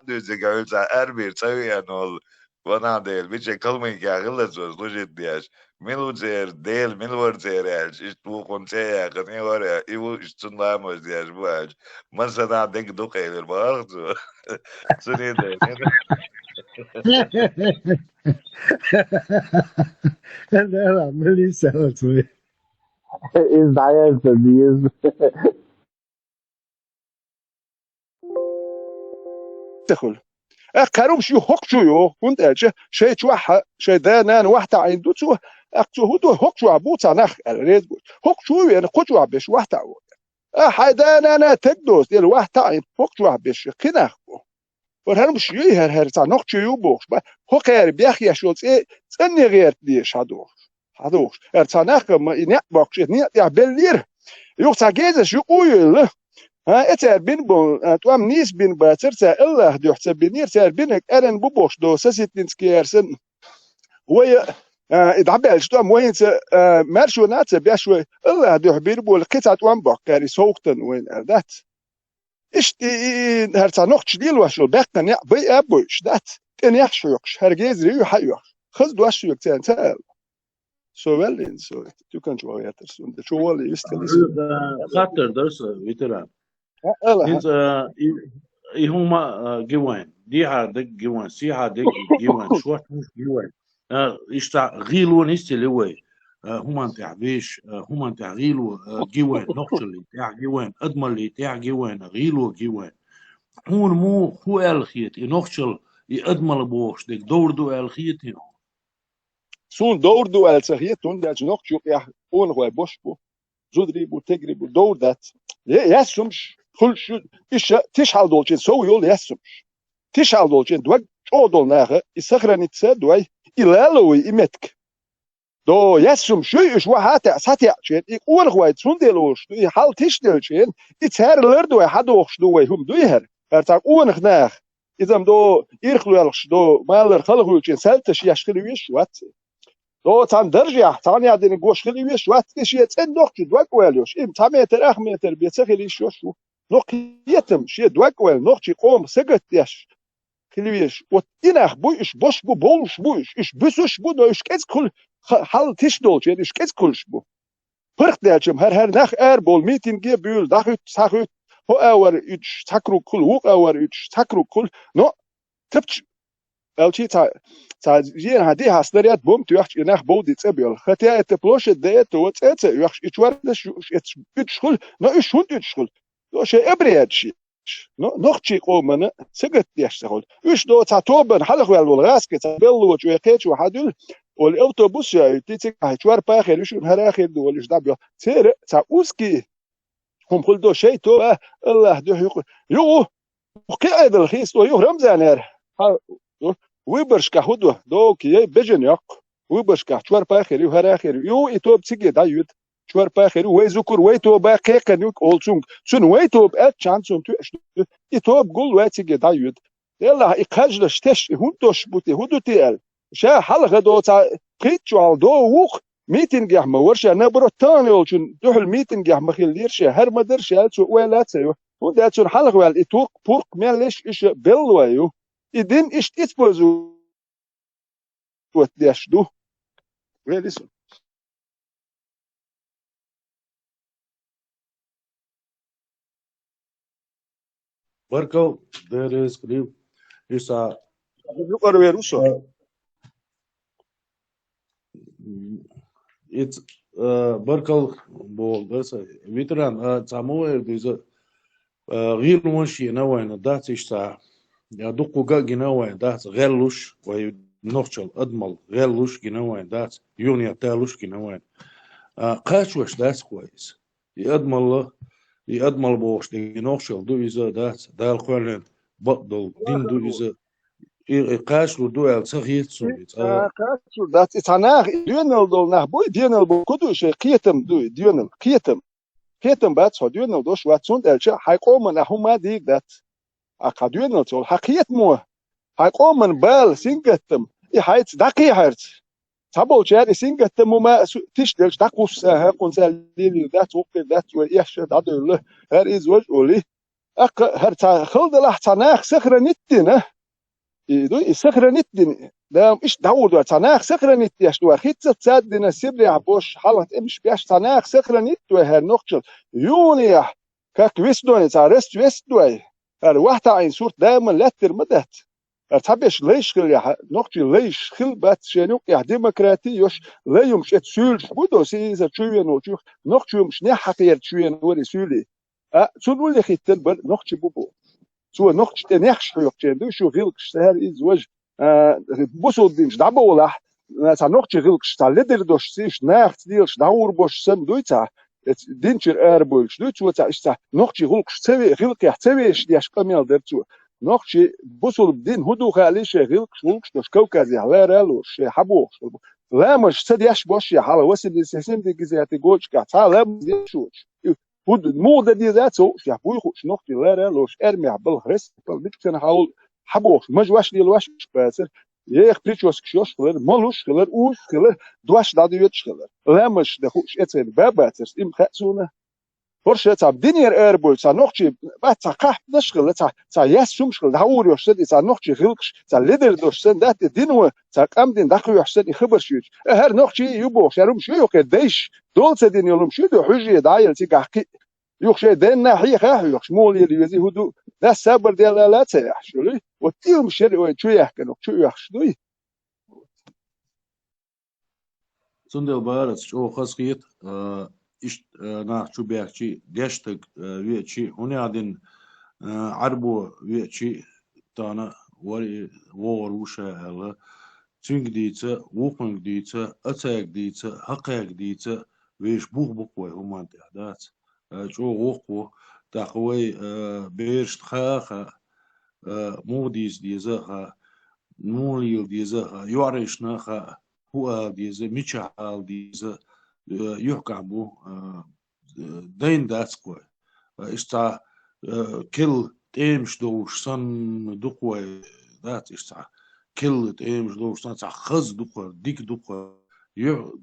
دوزي قاولتا أربير تسوي أنول وانا ديل بيش كلمة كاغلت وزلوجت دياش ميلو زير ديل ميلور زيراج اشتو قنتيا قنيا ورا ايو اشتون لاموش دياش بواج من سنا ديك دوكي للبارغ سنين ديل Era Melissa Otzui. Is daar is تدخل قالوا شو هوكشو كنت اجي شيء توح شيء ده نان واحدة عنده تو اكتو هو هوكشو ابوتا نخ الريد هوكشو يعني قجوا بش واحدة حدا انا تقدوس ديال واحدة عين هوكشو بش كده ورهن مش يهر هرتا نقشو يوبوش هو غير بيخي شو تسني غير ديش هادوش ارتا نخ ما ينبقش يا بلير يوقتا جيزش يقول اتر بين بون توام نيس بين باترتا الله دوحت بينير تر بينك ارن بوبوش دو ساسيتنسكيرسن وي ادعبالش توام وين مارشو نات بيشوي الله دوح بيربو القطعه توام بقاري سوقتن وين ادات ايش هرتا نقش ديل واشو بقن يا بي ابوش دات كان يخشوكش هرجيز ريو حيوخ خذ دواشو يكتان سوالين سو تو كان شو ياترسون شو والي يستليس خاطر درس فيتران الله هنز هما جوان دي هادك جوان سي هادك جوان شو جوان يشتع غيلو نستلوي هما نتاع بيش هما نتاع غيلو جوان نقش اللي تاع جوان ادمر اللي تاع جوان غيلو جوان هون مو هو الخيت نقشل يادمر بوش ديك دور دو الخيت سون دور دو السخيتون داج نقشو يا اون هو بوشبو زودريبو تجريبو دور ذات يسمش كل شو ايش تشحال دولچين سو يول يسمش تشحال دولچين دوغ اودول ناخه يسخرني تسدوي يلالوي يمتك دو يسم شو ايش وهاتا ساتيا شين يقول هو تسوندلوش يحال تشدلچين يتهرلر دو حدوخش دو هم دويهر ارتا اون ناخ اذا دو يرخلوش دو مالر خلقوچين سالتش يشخلويش وات دو تام درجة تاني عدني جوش خلي ويش وقت شيء تن نقطة دوق ويلوش إم تامتر أخمتر بيتخلي شو نقطة شيء دوق ويل نقطة قوم سقط يش خلي ويش وإنخ بويش بوش بو بولش بويش إيش بسوش بو ده إيش كذا كل حال تشدول شيء إيش كذا كلش بو فرق ده جم هر نخ بول ميتين بيول داخل ساخت هو أور إيش تكرو كل هو أور إيش تكرو كل نو تبش الشيء تا جين هدي هاستريات بوم تيوخش ينخ بودي تبيول خطيا اتبلوش ديت وتت يوخش اتوردش اتشخل نو اشون اتشخل دو شيء ابريد شيء نو نخشي قومنا سقط يشتغل ايش دو تاتوبن حلق والغاسك تبلو وجويقيت وحدل والاوتوبوس تيتك هتوار باخر يشون هراخر دول ايش دابيو تير تا اوسكي هم قل دو شيء تو الله دو يقول يو قاعد الخيس ويو رمزانر ويبرشكا هدو دو كي بجن يق ويبرشكا شوار باخر يو هراخر يو ايتوب تيجي دايود شوار باخر وي زكر ويتو باقي كنيك اولسونج سن ويتو ات شانسون تو ايتوب قول وي تيجي دايود يلا اقاجلش تش هونتوش بوتي هدو تيل شا حلقه دو تا قيتشوال دو وق ميتنج يا ورشا نبرو تاني اولشن دوح الميتنج يا مخيليرش هر مدرش يالسو ويلات سيو وداتسون حلقه وال ايتوق بورق مالش ايش بلويو إذن إيش تسبوزو وتديش دو ويلسون بركو there is قريب يسا يقر ويروسو it's بركو بول بس فيتران تسامو ديزا غير ماشي نوين دات يشتا يا دقو جنوين دات غلوش وينوشل أدمل غلوش جنوين دات يونيا تالوش جنوين قاش وش دات كويس يأدمل يأدمل بوش دي نوشل دو إذا دال قرن بطل دين دو إذا قاش دو الصغير سوليت كاتشو دات إتعناغ ديونل دول نح بوي ديونل بو كدو شيء قيتم دو ديونل قيتم بات سو ديونل دوش واتسون الشيء حيقوم نحوما ديك دات أكا ديونل تول حقيت مو حيقوم من بال سينجتم حيت دقي هرت تابو شاد سينجتم ما تشتلش دقوس هاكون ساليلي دات وقت دات ويحش دادو له هر إز وجولي أك هر خلد لح تناخ سخر نتنا يدو سخر نتنا ده مش داود وتناخ سخر نت يشتوا خيت تصدنا سبري عبوش حالت مش بيش تناخ سخر نت وهر نقشل يوني كاك ويسدوني تعرست ويسدوي هر واحد عين صورت دائما لا ترمدت تحبش ليش خل يا نقطي ليش خل بات شنو يا ديمقراطي يوش لا يمش تسول بودو سي اذا شويه نوتو نقطي مش نحقير شويه نوري سولي تقول لي خيت بل نقطي بوبو سو نقطي تنحش يوقتي دو شو غيلكش هر ازواج بوسو ديمش دابو ولا تا نقطي غيلكش تا لدر دوش سيش ناخت ديلش داور بوش سم دويتا دينشر اربولش دوتو تا استا نقطي غيلكش تسوي غيلك يحتويش ديش قميل درتو نقطي بوصل بدين هدو خاليش غيلكش غيلكش دوش كوكازي على رالوش حبوش لا مش تديش بوش يا حلا وسد السيسم دي جزاتي جوش كاتا لا ديشوش هود مو ده دي ذاته يا بوي خوش نقطي لا رالوش ارمي بالغرس بالبيتكن حاول حبوش مجواش دي الواش باسر يخ بريتشوس كشوش خلر مالوش خلر اوش خلر دواش دادو يتش خلر لا مش ده خوش اتسن باباتس ام خاتسونه فرشة تا بدينير اربول تا نقطي بات تا قحط نشغل تا يسوم شغل داور يشد تا نقطي غلقش تا ليدر دوشسن دات دينو تا قامدين داخل يحسن خبر شيوش هر نقطي يبو شروم شو يوك ديش دول تدين يلوم شو دو حجي دايل تي قحقي يوك شي دين ناحية خاح يوك شمول يلي يزي هدو لا صبر ديال لا تيح شولي وتيهم شري شو يحكنو شو يحشدوي سندل بارس شو خسقيت إيش ناخذ بيحكي جشتك ويحكي هنا عدن عربو ويحكي تانا وروشة على تينك ديتا ووقنك ديتا أتاك ديتا حقاك ديتا ويش بوخ هم أنت أحداث شو وقو تقوي بيرش تخاخا موديس ديزاخا نوليل ديزاخا يعرشناخا هو ديزا ميشعال ديزا يحكم بو دين داسكوي استا كل تيمش دوش سن دوكوي دات استا كل تيمش دوش سن تا خز دوكو ديك دوكو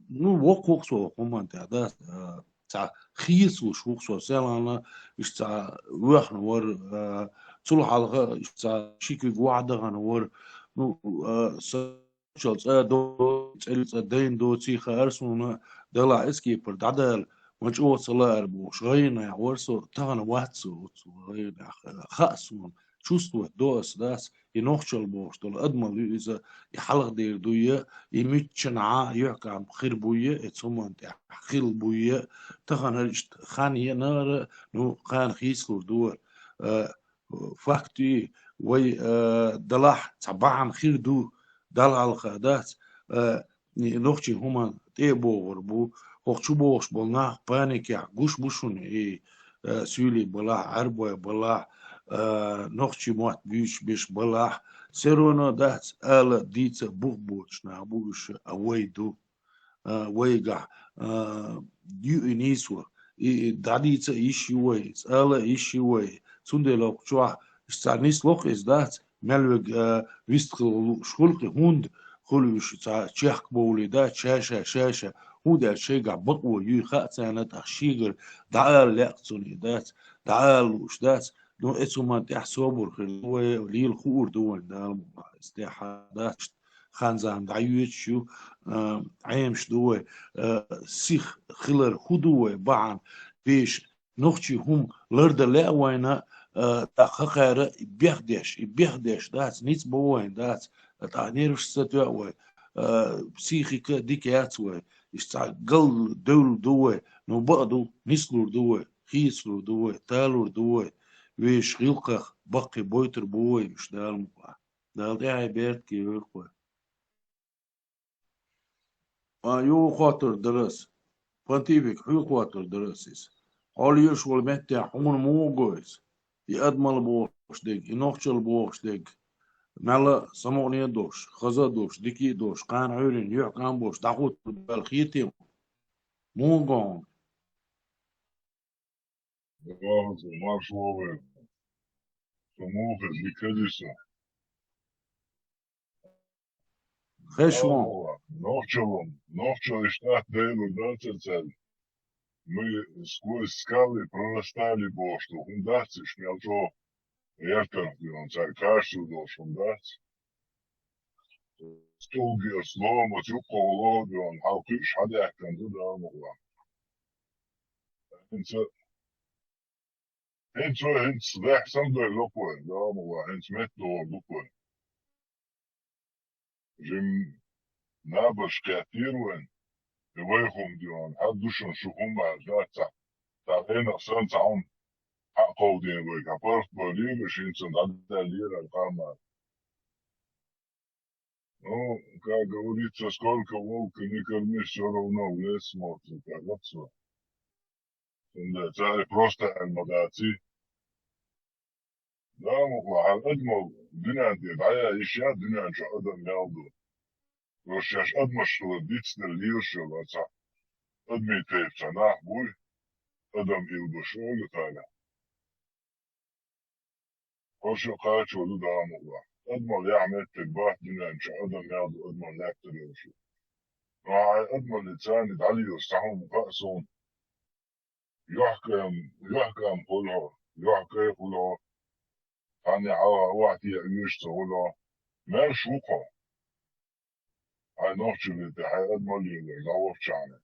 نو وقوق سو هم دات تا خيس وشوق سو سلانا استا وحن ور صلح على استا شيكي وعدغن ور نو شلت دو دين دو تي خارسونا دلا اسكي پر دادل مجو صلار بو شغينا ورسو تغن واتسو غينا خاصون чувствовать دوس داس ينوخشل بوش دول ادمل اذا يحلق دير دويا يمتشنع يحكم خير بويا اتسومن خيل بويا تغن خان ينار نو خان خيسلو دور فاكتي وي دلاح طبعا خير دو دلع الخادات نوخشي هما تيبو وربو وقتشو بوش بولنا بانيكيا جوش بوشون سولي بلا عربو بلا نوخشي موات بيش بلا سيرونا دات آلا ديتا بوش نابوش اويدو ويقع ديو انيسوا داديتا ايشي ويز آلا ايشي وي سندي لو قشوا استعنيس لوق از دات ملوغ ويستخل شخلق هوند خلوش تا تشيخ بولي دا شاشة هودا شيغا بطو يخا سنة أخشيغر دعال لأقصني دات دعال وش دات نو اسوما تحسوبر خلوه وليل خور دون دال استحادات خانزان دعيوت شو عيمش دوه سيخ خلر خدوه بعن بيش نوخشي هم لرد لأوينا تحقير بيخدش دات نيت بوين دات تعرفش ستوي بسيخيك ديك ياتوي يستعقل دول دوي نو بعضو نسلور دوي خيسلور دوي تالور دوي ويش غيلقخ بقي بويتر بوي مش دال مقع دال داعي بيرت كي يلقوي يو خاطر درس بانتيبك حيو خاطر درسيس حاليش والمتع حمون موجوز يأدمل بوش ديك ينوخشل بوش ديك مالا سموني دوش خزا دوش ديكي دوش قان عيرين يحكام بوش داخوت بالخيتي موجون Bravo, marš ove, samohe, nikadisa. خشوان Bravo, nohčeli štat delu dacecel. Мы сквозь скалы прорастали бошту, хундацы шмелто, яркар, он царь кашу дол шундац. Стулги ослом, отюпко володу, он халкиш хадяктан туда могла. Hens weg sander lopen, daar mogla, hens met door lopen. Jim nabas katiruan, de weegom dion, had duschen schukumba, dat een of zo'n zaun, hakko die week, apart bolief, misschien zo'n dat lira kama. No, как говорится, сколько волка не корми, все равно в лес смотрит, как вот все. Да, царь просто альмадаци. Да, могла, а أجمل دنيا دي ضايع إشياء دنيا جو أدم يالدو. روشاش أدمش لديتنا ليرشو لاتsa أدمي تيب سناح بوي أدم إلبشو لتالا. وشو قاتشو لدا مغلا. أدمل يعمل تباه دنيا جو أدم يالدو أدمل لاكتر يوشو. راعي أدمل لتاني دعليو استحوم قاسون يحكم قلها أني على وقتي عيشت ولا ما شوقه. هاي نوتشي لتي هاي أدمل يلي لاوف شاني.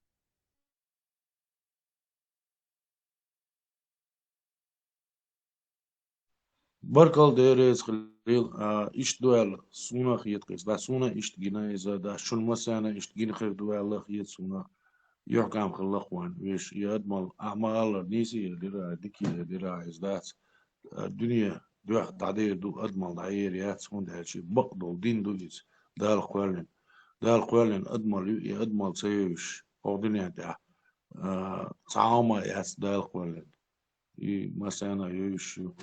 بركل ديريز خليل إيش دوال سونا خيط قيس دا سونا إيش تجينا إذا دا شو المسانة إيش تجينا خير دوال خيط سونا يحكم خلقوان ويش يأدمل أعمال نيسي ديرا ديكي ديرا إزدات الدنيا دوح تعدير دو أدمل دعير يات هون ده شيء بقدو دين دويس دال قوالين أدمل يأدمل سيوش أو دنيا ده تعامة يات دال قوالين مسانة يوشو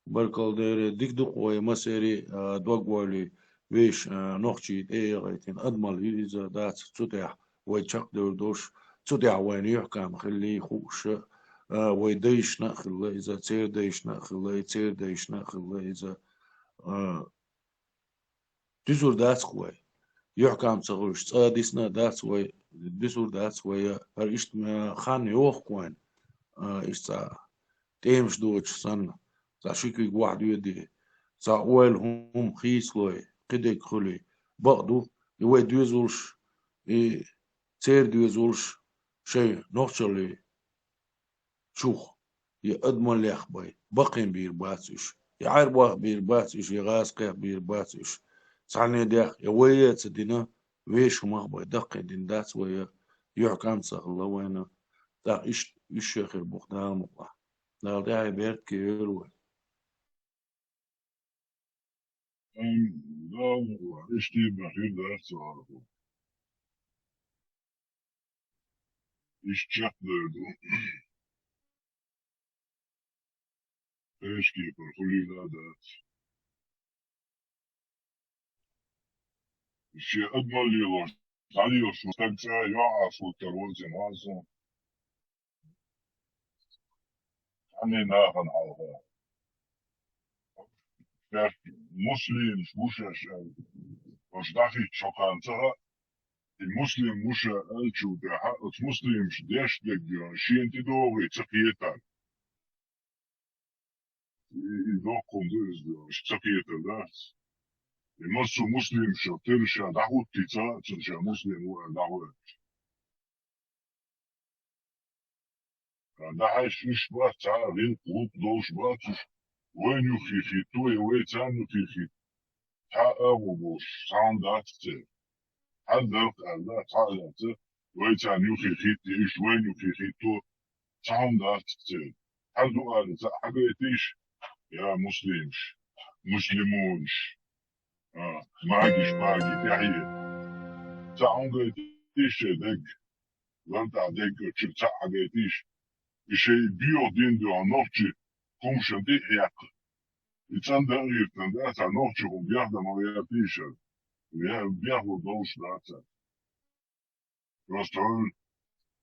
بركل ديري ديك دقوي مسيري دوغوالي ويش نوخشي غيتين أدمل إذا دات تتح ويتشق دوش تتح وين يحكم خلي خوش ويديش نأخذ إذا تير ديش نأخذ تير ديش نأخذ إذا تزور دات قوي يحكم صغوش صادسنا دات قوي دزور قوي هر إشت خان يوخ قوين إشتا تيمش دوش سنة شيكي واحد يدي أول هم خيسلوي قدك خلي بقدو يوي دوزولش تير دوزولش شيء نوخشلي شوخ يقدمن ليخ باي بقين بير باتش يعربوا بير باتش يغاسقه بير باتش سعني داخ يوي تدينا ويش مخبا دقين دين دات ويا يحكم الله وين دا إيش يخير بخدام الله لا داعي بيرك كيلو لا اشتي بخير دات صارفو ايش تشق دو ايش كيف الخلي لا دات الشيء أدمل لي علي شو تبجع يقع شو تروز مازن أني ناخن على مسلم مش دافي شوكان ترى المسلم مش ألشو ده مسلم مش داش دق شيء انت دوغي تقيتان يدوقهم دوز مش تقيتان داس المسو مسلم شو ترشا دعوت تيتا ترشا مسلم هو دعوت ده عايش فيش بقى تعالى غير قوت دوش بقى وين يخيخي توي وين تانو تيخي أبو بوش ساوندات تي حذرت الله تعالى تي وين تانو يخيخي تيش وين يخيخي تو ساوندات تي حدو قال حبيتيش يا مسلمونش ماجيش ماجي تحية ساوندات تيش دق وانت دق تشبتع حبيتيش شيء بيو دين دو نوتشي كم شدي حياك يتسان دا يتن دا تا نوتشي هم بيخدم على يتيشن بياخد دوش دا تا رستون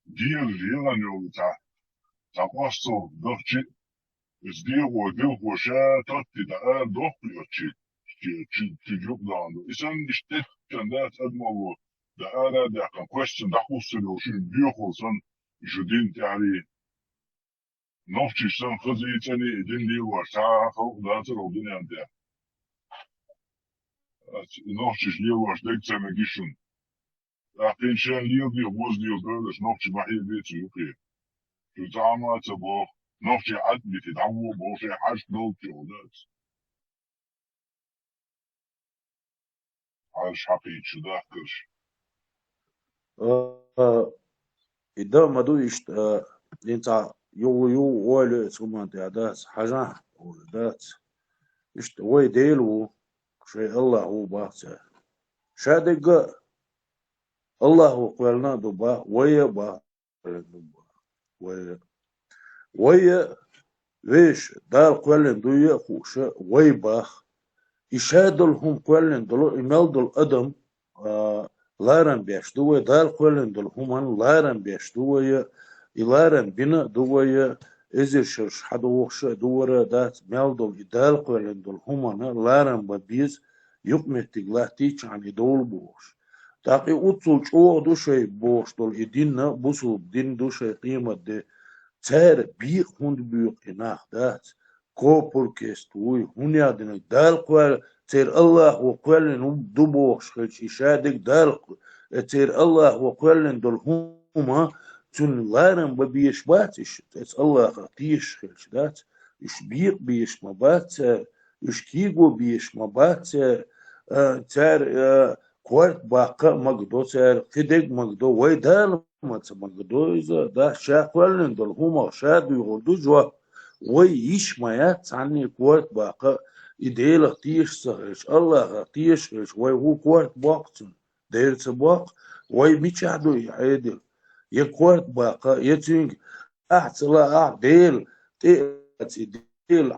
دير جيران يو تا قصو دوشي اس دير و شا تاتي دا دوخ يوتشي تجوب داندو إسان نشتت كان دا تدمو دا دا دا كان question دا خصو لوشين بيو خصن جدين تعالي نوتشي سان خزي تاني دين دي وشا خوف دا ترو دنيا دا نوتشي ليه واش ديك تسمجيشن لكن شان ليه دي وز دي وبرش نوتشي بحي بيتو يقي شو تعمل تبو نوتشي عد بتدعو بوشي حاج نوتشي ودات حاج حقيقي شو داكش إذا ما دويشت أنت يو ولا سوما تعداس حاجة ولدات إشت وي ديلو شيء الله هو باسه شادق الله هو قلنا دبا ويا با ويا ويش دار قلن دويا خوش وي باخ يشادلهم قلن دلو إمالدل أدم لارن بيش دويا دار قلن دل همان لارن بيش دويا إلارن بنا دويا إزر شرش حدوخش دورا دات مالدل إدال قلن دل همان لارن ببيز يقمت تقلاتيش عن إدول بوش تاقي أتصل شوق دوشي بوش دول إدينا بوصل بدين دوشي قيمة دي تار بيق هند بيق إناخ دات كوبر كيستوي هنيا دينك دال قوال تير الله وقوالن دبوش خلش إشادك دال تير الله وقوالن دول هما تون لارن ببيش باتش تيس الله خطيش خلش دات إش بيق بيش مبات إش كيغو بيش مبات تار كوارت باقا مقدو تار كدق مقدو وي دال مقدو إذا دا شاقوالن دول هما شادو يغردو جوا ويش مايات عني كوارت باقا إديل اختيش سهرش الله اختيش سهرش وي هو كوارت باقتن دير سباق وي ميشادو يعيدل يكوارت باقا يتنك أحتلا ديل ديل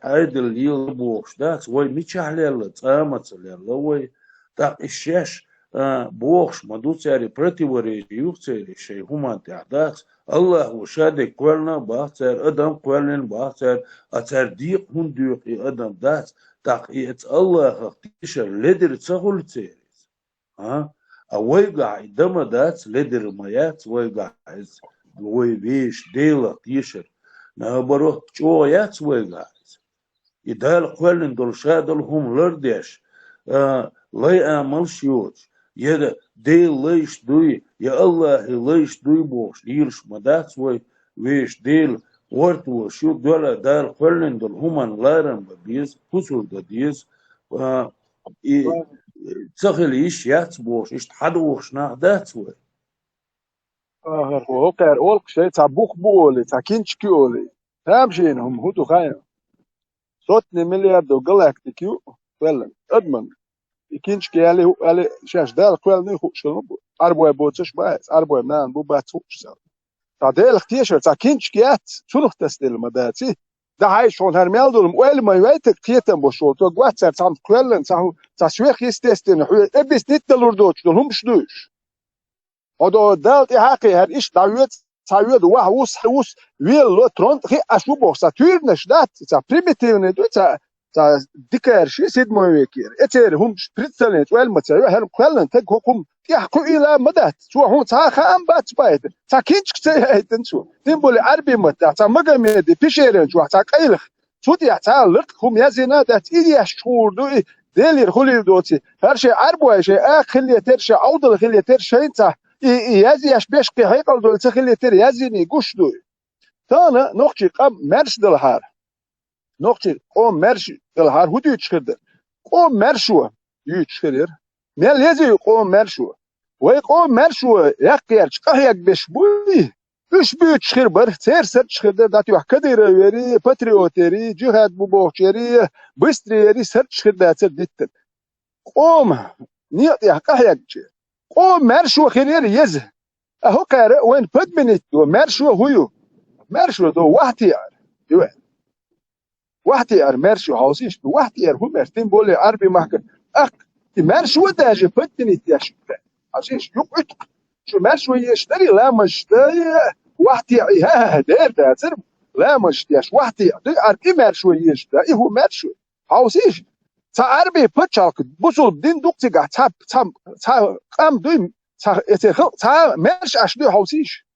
عيدل يلبوش دات وي ميشاليلا تامت ليلا وي так ищешь Бог маду цари противоречию цари шей хуман тядас Allah وشادك كلنا بحثر أدم كلنا بحثر أثر ديق هون ديق أدم داس تقيت الله اختيشر لدر تسهل تيرز ها أويقع دم داس لدر مايات ويقع ويبيش ديل اختيشر نهبروه جويات ويقع يدال كلنا دول شادل هم لردش لا أعمل شيوش يدا ديل ليش دوي يا الله ليش دوي بوش يرش مدات ويش ديل ورتو شو دولا دار خلن دول همان لارن ببيز خسر دديز تسخل إيش يات بوش إيش تحدوش نعدات وي هو كار أولك شيء تعبوك بولي تعكينش كيولي تامشينهم هدو خاين صوتني مليار دو جلاكتيكيو فعلا أدمن ikinci keli ali şaş dal kwel ne hoşun bu arboya boçuş bayas arboya man bu batsuş ta del ihtiyar ta ikinci kiyat sulh testil madati da hay şon her meldum wel ma yet kiyeten boş oldu gwatser tam kwellen ta şwek istestin ebis nit dalurdu hum şduş odo dal ihaqi her iş davet sayed wa us wel lo tront khi aşu boxa türneş dat ta primitivne do ta dikar şey sedmoy vekir eter hum spritsalet wel matsayo her kwellen tek hukum yahku ila madat şu hu ta kham bat bayt ta kinç ktsayten şu timboli arbi mata ta magamedi pişeren şu ta qaylık şu ya ta lık hum yazina dat iyi şurdu delir hulil doti her şey arbo şey akhilyeter şey awdal khilyeter şey ta yaz yaş 5 qi qaldu khilyeter yazini guşdu tana noqchi qam mersdil har noqchi o mersh har hudu çıkırdı o mershu yu çıkırır mel yezi o mershu ve o mershu yakyer çıkah beş bu üç büyük çıkır bir ser çıkırdı dat yok kadir veri patrioteri cihad bu bohçeri bıstriyeri ser çıkırdı ser dittin o niyet yakah yakçı o mershu khirir yez aho kare wen padminit o mershu huyu مرشو دو وحدي يو وحدي مرشو هاوسيش وحدي هم مرتين بولي عربي محك أخ مرشو ده جبتني تياش عشيش يقعد شو مرشو يشتري لا مش وحدي ها دير ده سر لا مش تياش وحدي عربي مرشو يشتري هو مرشو هاوسيش تا عربي بتشالك بوصل دين دوكتي قاعد تا قام دوي تا مرش أشدو هاوسيش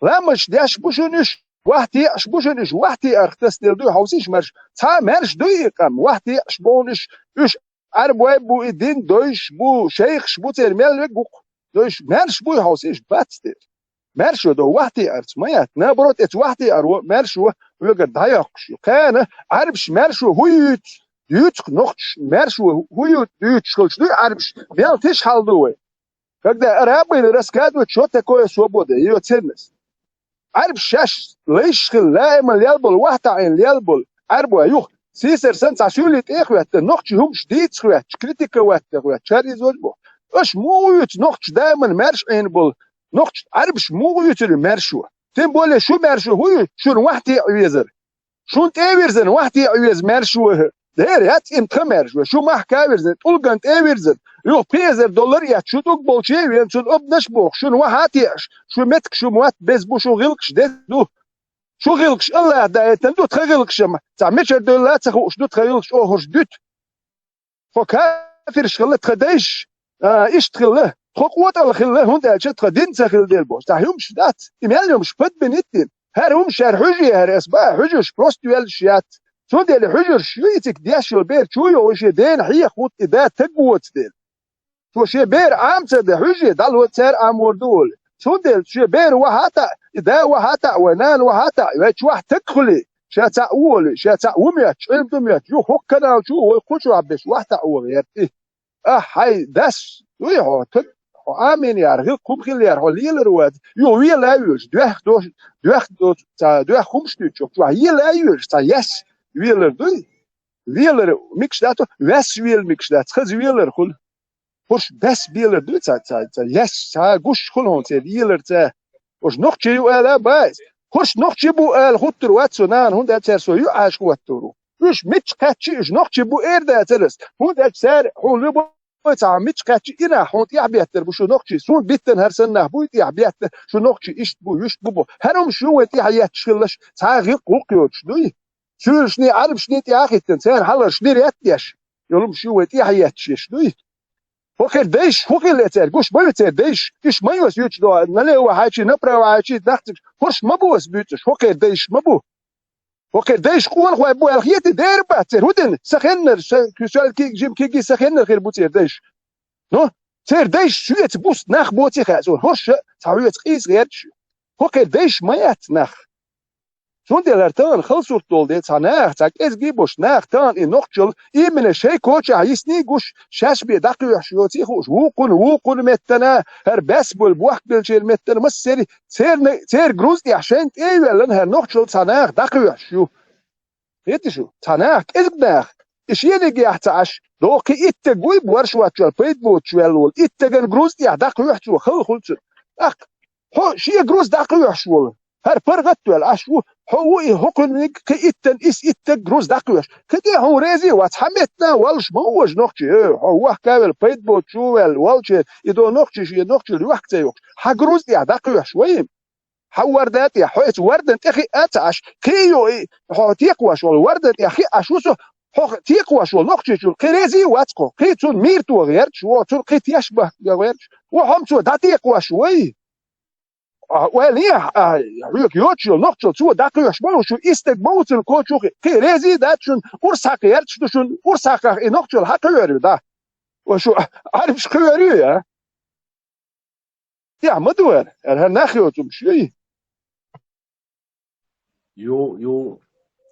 لا مش داش بوشونش وحدي اش بوشونش وحدي اختس دو هاوسيش تا مرش دوي قام وحدي اش بونش اش عربي بو دين دوش بو شيخ بو ترمل دوش مرش بو هاوسيش باتستر مرش دو وحدي ارت مايات نبروت ات وحدي ارو مرش ويقدر دايقش كان عربش مرش هويت يوت نوخش مرش هويت يوت شلش دو عربش بيل تش حالدو когда арабы рассказывают, что такое свобода, ее ценность. عرب شاش ليش لا ما يلبل واحد عين يلبل عرب ويوخ سيسر سنت عشولة إخوات نقش هم شديد إخوات كريتيكا وات إخوات شاري زوجبو إيش مو يت نقش دائما مرش عين بول نقش عربش مو يت المرشوا تم بقول شو مرشوا هو شو واحد يعيزر شو تأويرزن واحد يعيز مرشوا ده هات إم كمرشوا شو ما حكاويرزن تقول تأويرزن يو بيزر دولار يا شو تقبل شيء وين شو أبنش بوخ شو واحد يعش شو متك شو موات بس بو شو غلقش ده دو شو غلقش الله ده تندو تغلقش ما تعملش دولار تخوش دو تغلقش أو هرش دوت فكافر شغلة تخديش إيش تخله خقوات على خله هند أشد تخدين تخل ديل بوش تحيوم شدات إمالهم شفت بنتين هرهم شار حجي هر أسباع حجش بروستوال شيات شو ديل حجر شو يتك دياش البير شو يوش دين حي خوت إذا تقوت ديل شو شي بير عام تد حجي دالو تسر عام وردول شو ديل شي بير وهاتا إذا وهاتا ونان وهاتا يش واحد تدخلي شاتا أول شاتا وميات شو دميات شو هكذا شو ويخشوا عبش واحد أول يرتي هاي داس ويهو تد آمين يا رجل كم خيل يا رجل ليل رواد يو ويل أيوش دوخ تا دوخ خمسة شوف تو هيل أيوش تا يس ويل دوي ويل ميكس داتو ويس ويل ميكس دات خز ويل خل فرش بس ويل دوي تا يس تا قش خلهم تا ويل تا وش نقطة يو ألا بايز فرش نقطة بو أل خطر واتسونان هون دات سو يو عاش واتورو وش مش كاتشي وش نقطة بو إير دات ترس هون دات سار هون لبو تا مش كاتشي إنا هون يعبيتر بشو نقطة سون بيتن هرسنا بويت يعبيتر شو نقطة إيش بو يش بو هرم شو وتي حياة شغلش تا غير قوقيوش دوي شو شني عرب شني تي أخي تنسان حلا شني ريتيش يقولون شو وتي حياة شيش دوي فكر ديش فكر لتر قش ما يتر ديش إيش ما يوس يوش دو نلي هو حاجي نبرة وحاجي دختك فرش ما بوس بيتش فكر ديش ما بو فكر ديش قوان خو أبو الخيات دير باتر هودن سخنر كسؤال كي جيم كي سخنر خير بوتر ديش نو تر ديش شو يتبوس نخ بوتي خازون هرش تعويت قيس غيرش فكر ديش ما يت نخ شون دلرتان خلصوا طول ديت سناخ تاك إز جيبوش ناخ تان إن نقشل إيمن الشيء كوتش عيسني جوش شاش بيدقي وحشيوتي خوش وقن متنا هر بس بالبوح بالشيل متنا مس سير جروز دي عشان إيه ولا هر نقشل سناخ دقي وحشيو هيت شو سناخ إز جناخ إيش يلقي أحتاش دوكي إتجوي بورش واتشل بيت بوتشل وول إتجن جروز دي دقي وحشيو خلص أخ هو شيء جروز دقي وحشيو هر فرقت والعشو هو هكون كإتن إتن جروز دقيقة كده هو رازي واتحمتنا والش ما هوش نقطي هو كامل بيت بوت شو والش يدو نقطي شيء نقطي الوقت زيوك حجروز دي دقيقة شوية حوردات يا حوت وردن أخي أتعش كيو هو تيقوش والوردن يا أخي أشوسه هو تيقوش والنقطي شو كرازي واتكو كيتون ميرتو غيرش وتون كيت يشبه غيرش وهم شو دقيقة شوية ولی روی یوتیوب نقطه تو دقیقش باشه استقبال الکوچو که رزی داشون ورساقیت شدشون ورساق نقطه الحقیقی ده وشو عارفش خیریه یا مدور هالناخيوتم شيء يو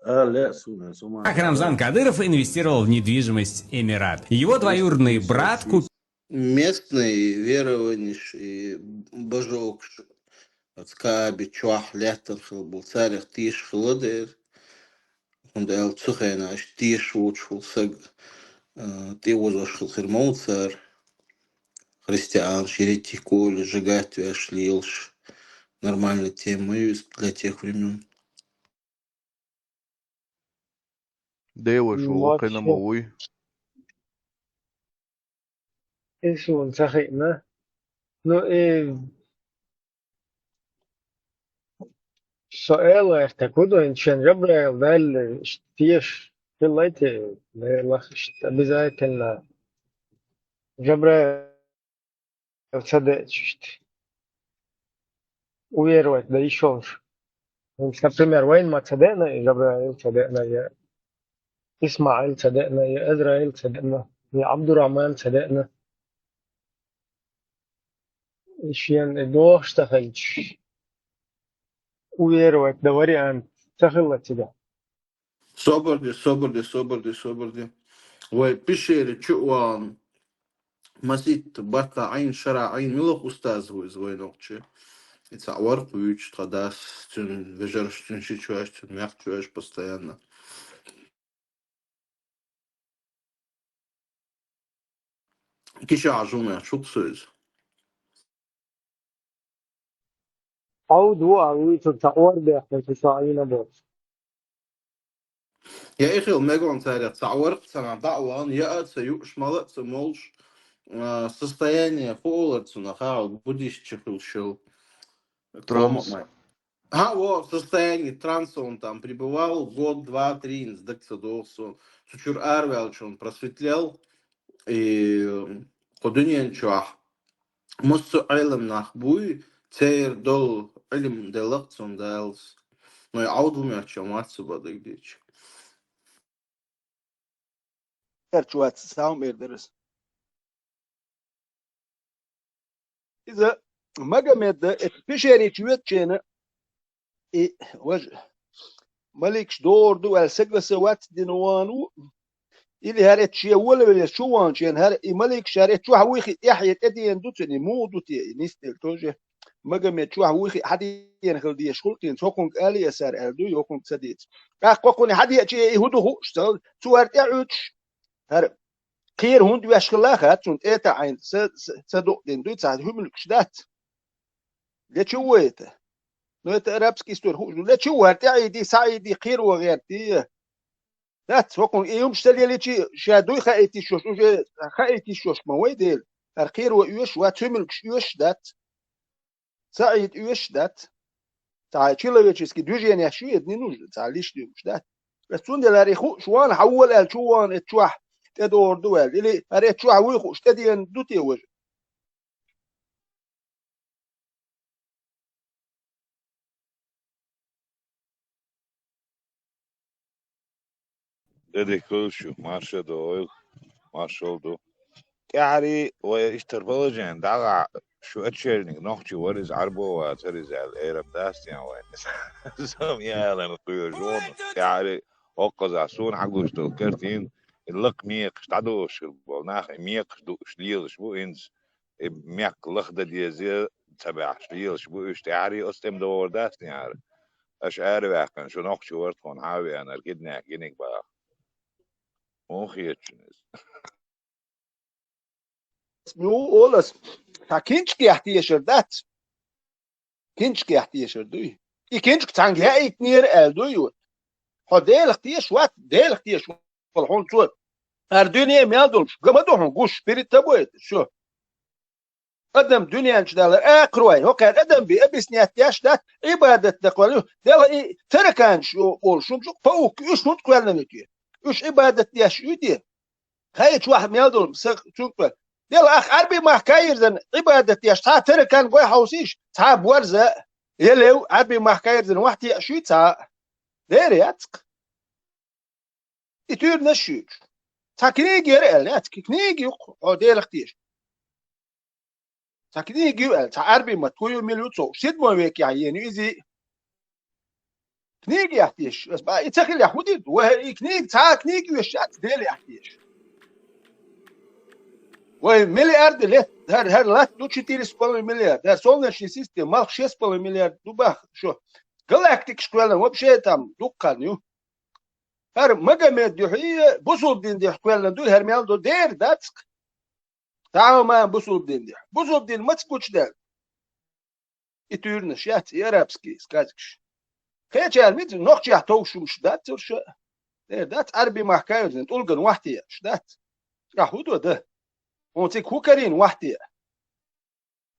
لا سوما Как Рамзан Кадыров инвестировал в недвижимость Эмират. Его двоюродный брат купил местный верований божок Скаби чуах летен хил был царих тиш хилодер он дал цухена аж тиш учил саг ты возош хил хирмоуцар христиан ширити коль сжигать шлилш нормальная тема для тех времен ديوش وقنا ماتش موي اسمه نسخينا نو إيه سؤال ارتكضو إن شان جبر بال تيش كلايتي لخش بزايت إن جبر صدق شفت ويروت ده يشوف مش نبريمير وين ما تصدقنا جبرائيل صدقنا يا إسماعيل صدقنا يا إزرائيل صدقنا يا عبد الرحمن صدقنا شيان دو اشتغلتش ويروت ده وريان تخلت ده صبر دي وبشير تشوان مسيت بطا عين شرع عين ملوك أستاذ هو زوين نوكتشي يتصور قويتش تقداس تن فجرش تن شيتشواش تن ميختشواش постоянно كيش عجومة شو قصيز أو دو أوي تتصور بيحكي تساعينا بوش يا أخي وميجون تاريخ تصورت سنة دعوان يأت سيوش ملأ سمولش состояние холодца нахал будешь чехлшил ترانس вот в состоянии транса он там пребывал год, два, три, индексодолсу. Сучур арвелч он просветлел и ходуньян чуах. Муссу айлам нахбуй цейр дол илм делакцон дайлс. Но и ауду мяча матсу бадыгдич. Erçuat sağım erderiz. إذا ما قمت بشري شوية شينا وجه ملكش دور دو السجل سوات دينوانو اللي هرت شيء ولا ولا شو وان شيء هر ملك شريت شو هويخي يحيى تدين دوتني مو دوتي نستل توجه ما قمت شو هويخي حدي ينخل دي شغلتين سوكون قال يا سار الدو يوكون سديت قاقون حدي شيء يهودو اشتغل سوار تعوش هر خير هون دو اشكال خات سنت ايتا عين صدق دين دو تساعد هم الكشدات لا شو ويته نو ترابسكي ستور هو لا شو هرتعي دي سعيدي خير وغيرتي لا تسوقون يوم شتلي لي شادوي خايتي شوش خايتي شوش ما ويدل الخير ويوش واتملك يوش دات سعيد يوش دات تاع تشيلويتشسكي دوجين يا شو يدني نوج تاع ليش دوش دات بس تون دلاري خو شوان حول ال شوان تشوح تدور دول اللي اريت شو هوي خو شتدين دوتي وجه Dedi kılşu marşa doğu marş oldu. Yani o işler balacan daha şu açerning nohçu varız arbo ve teriz el Arab dastiyan ve sam yalan kuyujon yani o kazasun hagushtul kertin اللق ميق اشتعدوش البوناخ ميق دوش ليلش بو انز ميق لخدة ديزي تبع ليلش بو اشتعاري استم دور داستني عارف اشعاري واقن شو نوخشي ورتكون حاوي انا ركدنا كينك بقى مخيتشنز مو اولس تا كينشكي احتيشر دات كينشكي احتيشر دوي اي كينشك تانجي هاي تنير ال دوي هديل اختيش وات ديل اختيش والحون شو الدنيا ميادول قمدوهم قوش بريت تبويت شو قدم دنيا انشدال اقروي هو كان قدم بابس نياتياش دات عبادة تقوله دل تركان شو قول شو فوق ايش نوت قولنا نتي ايش عبادة ياش يدي خايت واحد ميادول شو دل اخ عربي ما كاير ذن عبادة ياش تا تركان قوي حوسيش تا بورزة يلو عربي ما كاير ذن واحد يشو تا دير ياتك يتور نشوش تكنيجي رأل تكنيجي عديل اختيش تكنيجي رأل تعربي ما تقول مليوتو شد ما بيك يعني إذا كنيجي اختيش بس بقى يتخيل يهودي وهي كنيج تا كنيجي وشات ديل اختيش ومليارد ليه هر لا دو 4,5 مليار ده солнечный систем мал 6,5 مليار дубах شو галактик школа вообще там дуканю هر مجمد يحيي بوصل دين دي حكوا لنا دول هرميال دول دير داتك تعالوا ما بوصل دين دي بوصل دين ما تسكوتش دال يتورنش يات يرابسكي سكاتكش خير جال ميت نوخش يحتوش مش دات ورش دات عربي ما حكاية زين تلقن وحدي شدات يهودو ده ونتي كوكرين وحدي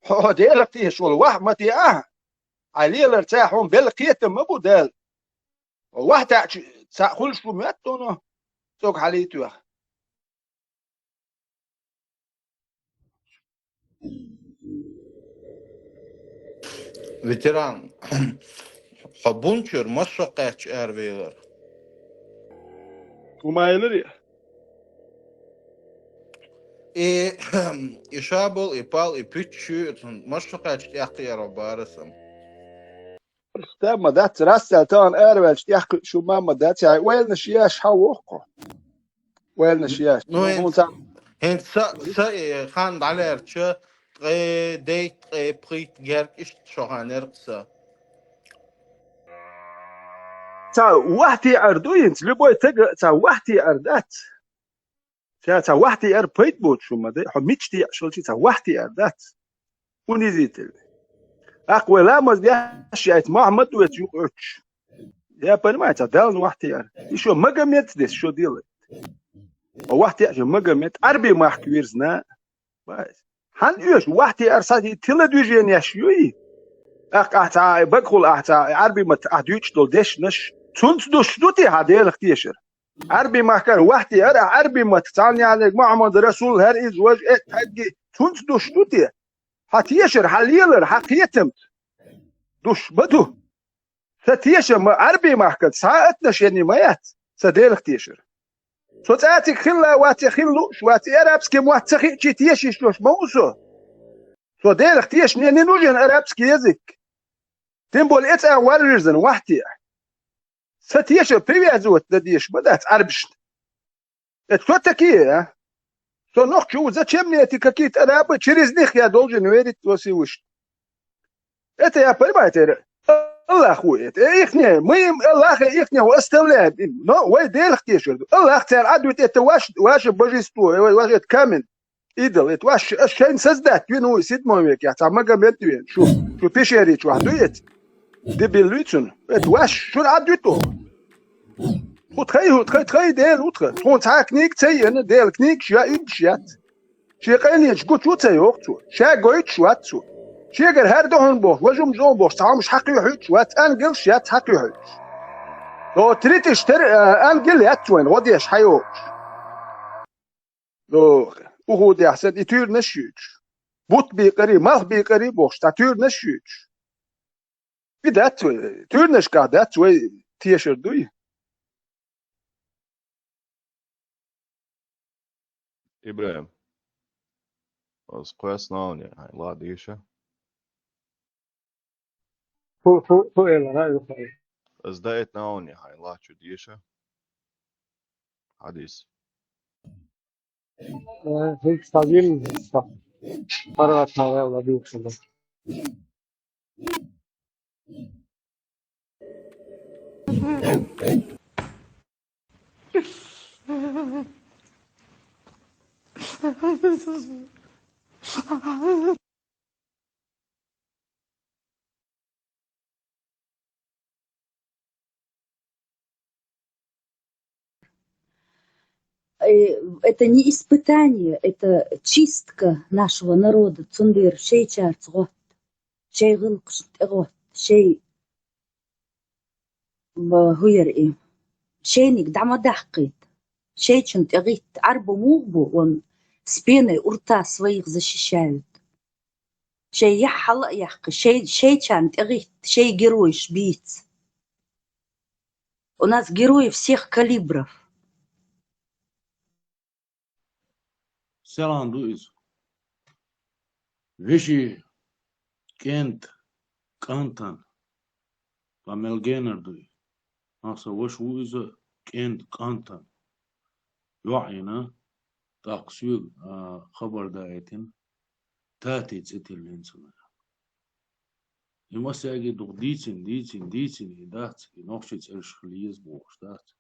هو ديلك تيه شغل واحد ما تيه عليه الارتاحون بالقيت ما بدال واحد تاخل شو ماتونو توك عليتو ветеран. Habunçur maşaqaç erveler. وما يلري İşabol ipal ipüçü maşaqaç yaqyara barasım. ما دات راسل تان ارولش يحكي شو ما دات يعني وين نشياش حوقه وين نشياش نو هن سا خان على ارچه ديت بريت جرك إش شهانر قصة. تا وحدي أردوينت لبوي تا وحدي أردات تا وحدي أر بيت بوت شو ما ده حميتشتي شلتي تا وحدي أردات ونزيت أقوى لا مز ياشيت محمد ويتيوقش يا понимаете دال وحدي أر يشو مجمت دس شو ديل وحدي أر مجمت عربي ما حكيرزنا بس هن يش وحدي أرساتي تلا دوجين يشيوي أحتا بقول أحتا عربي ما تأديش دول دش نش تونس دوش دوتي هذا الاختيار عربي ما كان وحدي أرى عربي ما تتعني عليك محمد رسول هر إزواج حقي تونس دوش دوتي هتيشر حليلر حقيتمت دوش بدو ستيشر عربي ما كان ساعتناش يعني مايات سديل اختيار صوتاتك خلا واتي خلوش واتي أرابسكي مواتسخي تيشي شلوش موسو سو ديل اختيار يعني نوجن أرابسكي يزك تنبول إتا ورزن وحدي ستيش بيبي أزوت دديش بدأت عربش اتكوتكيه سو نخشو زاتشمني اتكاكيت أنا بتشريزنيخ يا دولج نويرت وسيوش إتا يا بربايتر الله أخوي إخني مهم الله أخي إخني هو استولاد نو وين ديل اختيشر الله اختار عدوت إتا واش بجيستو واش اتكامل إيدل إتواش الشين سزدات ينو يسيد موميك يا تعمق مدوين شو بيشيريت وحدويت دي بيلوتون اتواش شو عدوتو وتخي ديل وتخي تكون تاع كنيك تي انا ديل كنيك شا إدشيات شي قينيش قلت شو تي وقتو شا قويت شواتو شي قال هاردو هنبوخ وجم زون بوخ تعال مش حقي يحيط شوات ان قل شيات حقي يحيط لو تريد تشتري ان قل ياتوين وديش حيوش لو وهو دي احسن يتير نشيوش بوت بيقري مال بيقري بوخ تاتير نشيوش بدات تير نش قعدات وي تيشر دوي إبراهيم از كويس ناوني هاي لا ديشة فو إلا لا يخير از دايت ناوني هاي لا شو ديشة حديث هيك صغير صح قررت هذا ولا بيوصل Это не испытание, это чистка нашего народа. Цундыр, шей чарцгот, шей гылкштгот, шей بهير شينك دعما دحقيت شي чунт эгит арбу мугбу он спиной у рта своих защищают. Шей яхала яхка, шей чант эгит, шей герой шбиц. У нас герои всех калибров. Selan duiz. Вещи кент кантан. Памелгенер дуй. Аса وش ويزا كنت كانتن يوعينا تاقسيو خبر دايتن تاتي تسيتي الانسان يمسي اجي دوغ ديتين يدات ينوخشي تسيرش خليز بوغشتات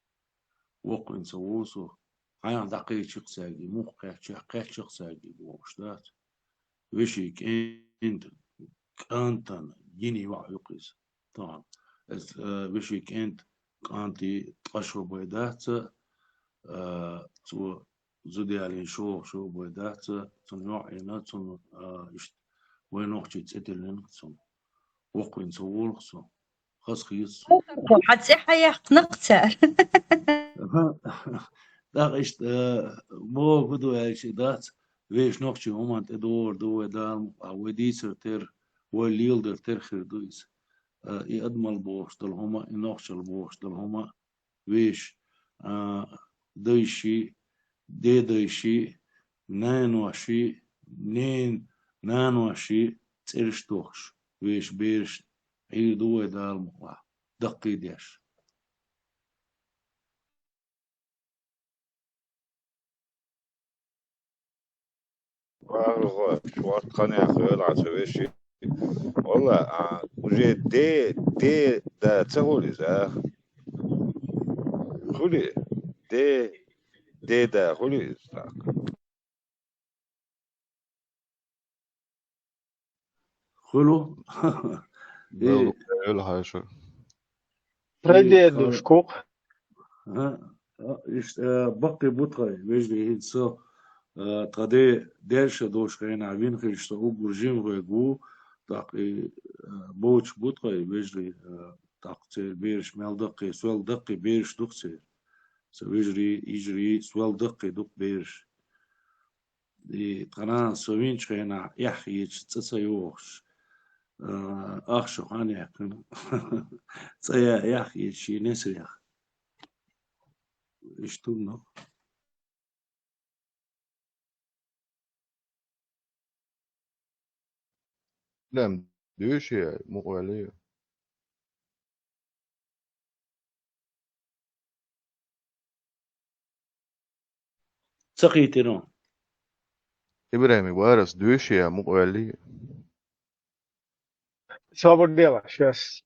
وقو انسووسو عيان دقيق شخصاجي موقع شخصاجي بوغشتات وشي كنت كانتن يني وعيقز طبعا وشي كنت قانتي تقشو بيداتة تو زودي علين شو بيداتة تنوع عيناتهم وينوخشي تسيتلين تسون وقوين سوول خسو خاص خيصو حتصيح ياخد نقطة دا إشت مو بدو هايش دات ويش نوخشي همان تدور دو دام وديسر تر والليل تر خير دويس إي أدمل بوش دل هما إنوخشل بوش دل هما ويش دويشي دويشي نانوشي نانوشي تسيرش توخش ويش بيرش عيد دو دال دقي ديش شوات قناع خيال عسويشي والله وجي دي دا تسهولي زا خولي دي دا خولي زاك خلو بيقولوا بيقولها شو Pradēdu škuk. بقي بطغي بيجري هيتسو تغدي ديرش دوش خينا عبين خيشتا او برجيم غيقو تاقي بوش بطغي بيجري تاقي بيرش مال دقي سوال دقي بيرش دقسي سويجري يجري سوال دقي دق بيرش دي تغنان سوين خينا يحييش تسيوش أخشو خاني يحكنا تسيا يحييش شي نسريخ اشتونا لا مدوشي مقولية سقيتنا إبراهيم وارس دوشي مقولية Svobod dela, сейчас.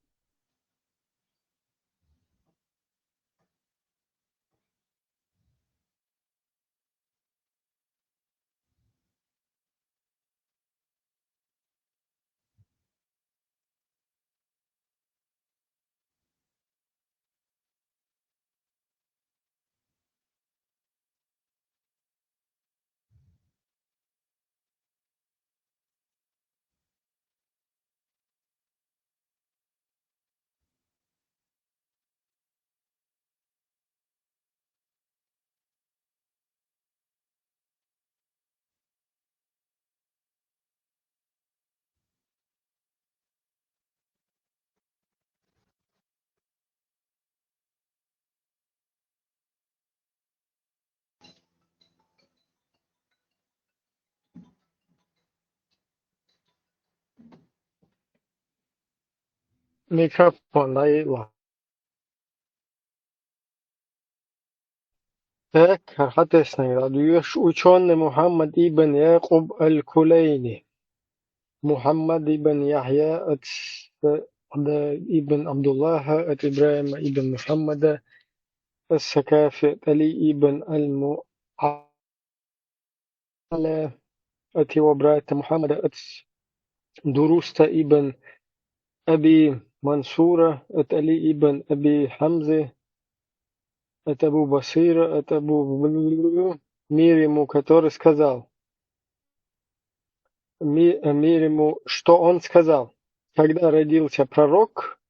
Mikrofon layla. حتى يش ученый محمد ابن يعقوب الكليني محمد ابن يحيى ابن عبد الله إبراهيم ابن محمد السكافي علي ابن المعلى وبرات محمد دروست ابن أبي منصورة علي ابن أبي حمزة أبو Басира, أبو Мириму, который сказал, Мириму, что он сказал, когда родился пророк,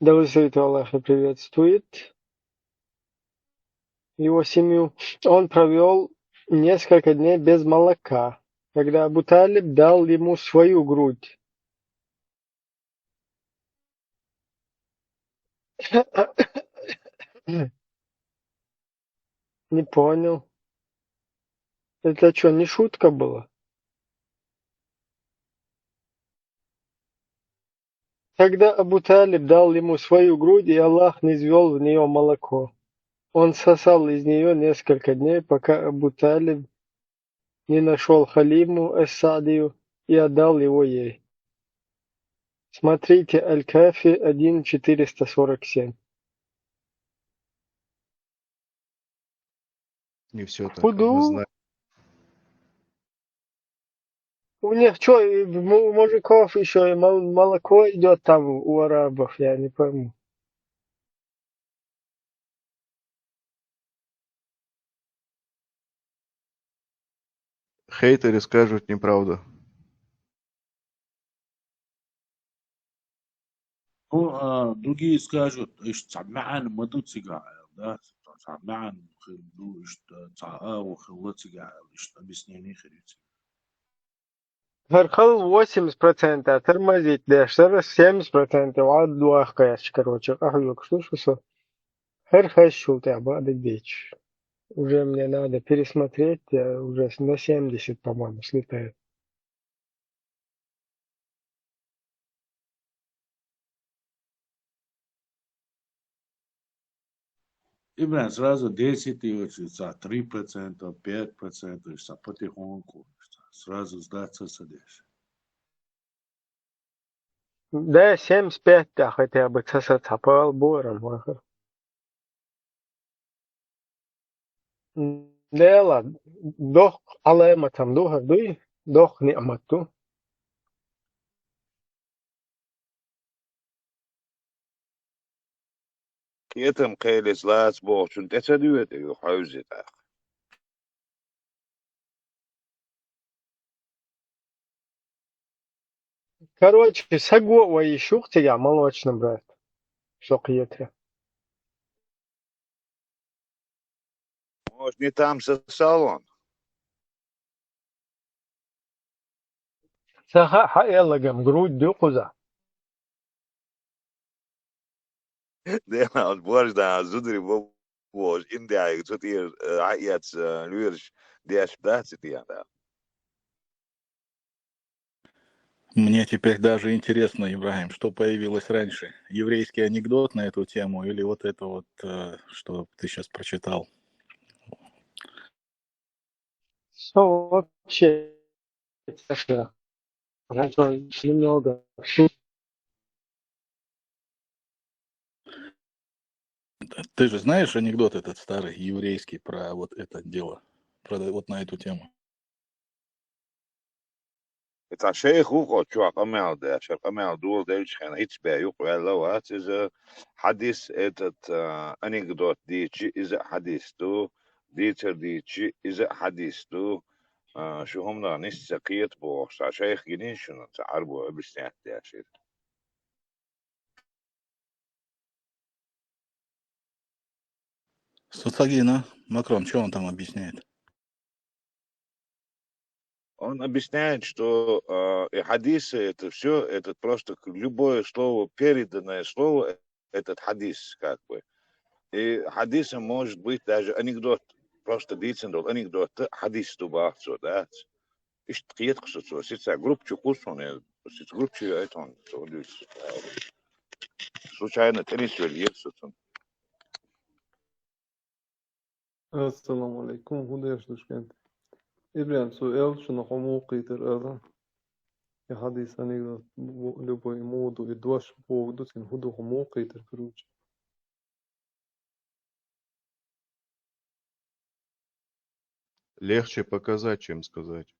да высоты Аллаха приветствует его семью, он провел несколько дней без молока, когда Абу Талиб дал ему свою грудь. Не понял. Это что, не шутка была? Когда Абу Талиб дал ему свою грудь, и Аллах низвел в нее молоко. Он сосал из нее несколько дней, пока Абу Талиб не нашел Халиму Ас-Саадию и отдал его ей. Смотрите Аль-Кафи 1.447. Не все так Худу. однозначно. У них что, у мужиков еще и молоко идет там у арабов, я не пойму. Хейтеры скажут неправду. Ну, другие скажут, что самян мадут сигаил, да, самян хилду, что цаау хилду сигаил, что объяснение херец. Хархал 80%, тормозить, да, что 70%, وعد واقع, короче, ахлюк, что? Хархащу тебя, бич. Уже мне надо пересмотреть, уже на 70, по-моему, слетает. Именно сразу 10 и за 3%, 5%, что потихоньку, сразу сдаться садись. Да, 75, да, хотя бы цапал бором, ахр. Да, ладно. Дох алайматам дохар дуй, дох ни'мату. كيتم قيلس لاس بوشن تسدويت يحوزت أخ Короче, сагу ищух тебя молочным, брат. Шокиетре. موش نتام سالون Саха хаэлагам грудь дюкуза. دينا البورج دا زدري بوش إن دي عايق تطير عايات لويرش دياش بداتي دي دا Мне теперь даже интересно, Ибрагим, что появилось раньше? Еврейский анекдот на эту тему или вот это вот, что ты сейчас прочитал? Что вообще? Саша, раньше немного. Ты же знаешь анекдот этот старый, еврейский, про вот это дело, про вот на эту тему? את השייך הוא קוד שו הקמל דה אשר קמל דול דל שכן הצבע יוקרא לו את איזה חדיס את אנקדוט דיצ'י איזה חדיס דו דיצ'ר דיצ'י איזה חדיס דו שהם נרניס סקית בו שהשייך גינין שונו צערבו בסניית דה אשר Социагина, Макрон, что он там объясняет? Он объясняет, что хадисы это все, это просто любое слово, переданное слово, этот хадис как бы. И хадисом может быть даже анекдот, просто дицендол, анекдот, хадис тубахцо, да. Ишь тхиет ксуцо, сица группчу кусоне, сиц группчу это он, случайно теннис вельерсуцон. السلام عليكم هو ايش كانت إبراهيم سؤال شنو حموقي ترى يا حديث أنا لبوي مودو إدواش بودو تين هدو حموقي تركروج Легче показать, чем сказать.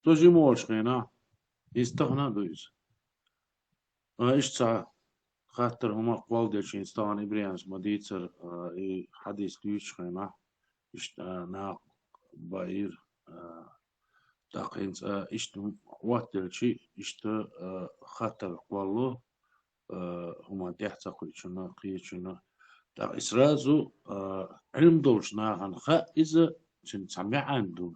Тоже можно, يستغنى دوز. إيش ساعة خاطر هما قوال ديشين استغنى إبراهيم مديتر حديث ليش خينا إيش نا باير تاقينز إيش واتلشي إيش خاطر قوالو هما تحت قيشنا قيشنا تا إسرازو علم دولشنا عن خا إذا سمع عنده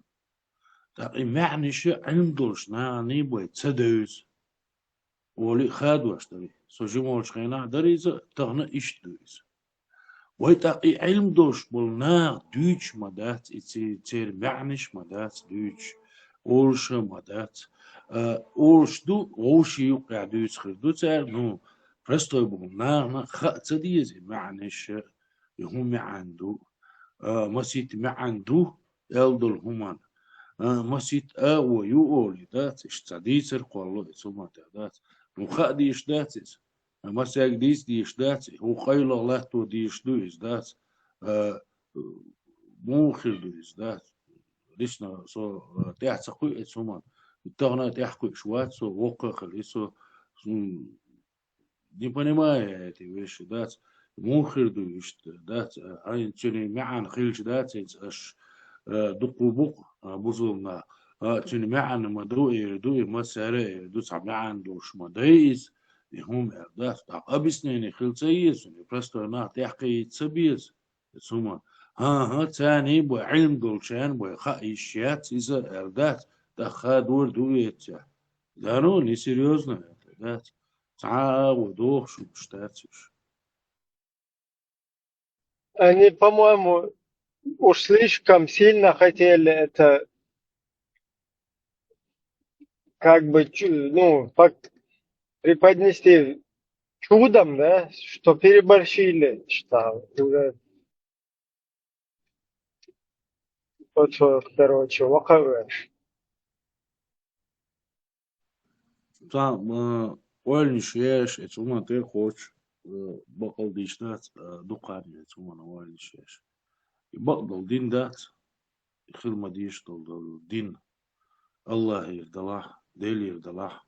تا معنى شو علم دولشنا نيبوي تسدوز ولي خاد واشتري سوجمولش خينا دريزة تغنى إيش دوز ويتاقي علم دوش بولنا دوش مدات تير معنش مدات دوش أولش مدات أولش دو غوشي يوقع دوش خردو تار نو فرستو يبغون نا خأت ديزي معنيش يهم عنده مسيت عنده يلدل همان مسيت ويقول ذات اشتديسر قالوا ثم ذات وخأديش ذاتس مساك ديش ذات هو خيل الله تو ديش دويس ذات مو خير دويس ذات ليشنا سو تحسقوا ثم تغنا تحكوا شوات سو وقع خليسو не понимаю эти вещи, да, мухер дуешь, да, они чуни мян хилч, да, аж дукубук бузулна, чуни мян мадуи масаре, дус мян душ мадайс, и хум, да, объяснение хилцаис, просто на тяхкой цабис, сума, ثاني بو علم دولشان بو خايشات إذا да, خادور дуете, да, ну, не серьезно, да. تعاودوا شو بشتاتش. Они, по-моему, уж слишком сильно хотели это, как бы, ну, преподнести чудом, да, что переборщили, что уже тот, что, короче, лоховешь. Там Ольниш еш, это ума ты хочешь, бакал дичнат, дукарни, это ума на Ольниш еш. И бакал дин дат, خل ما ديش دين الله يردله ديل يردله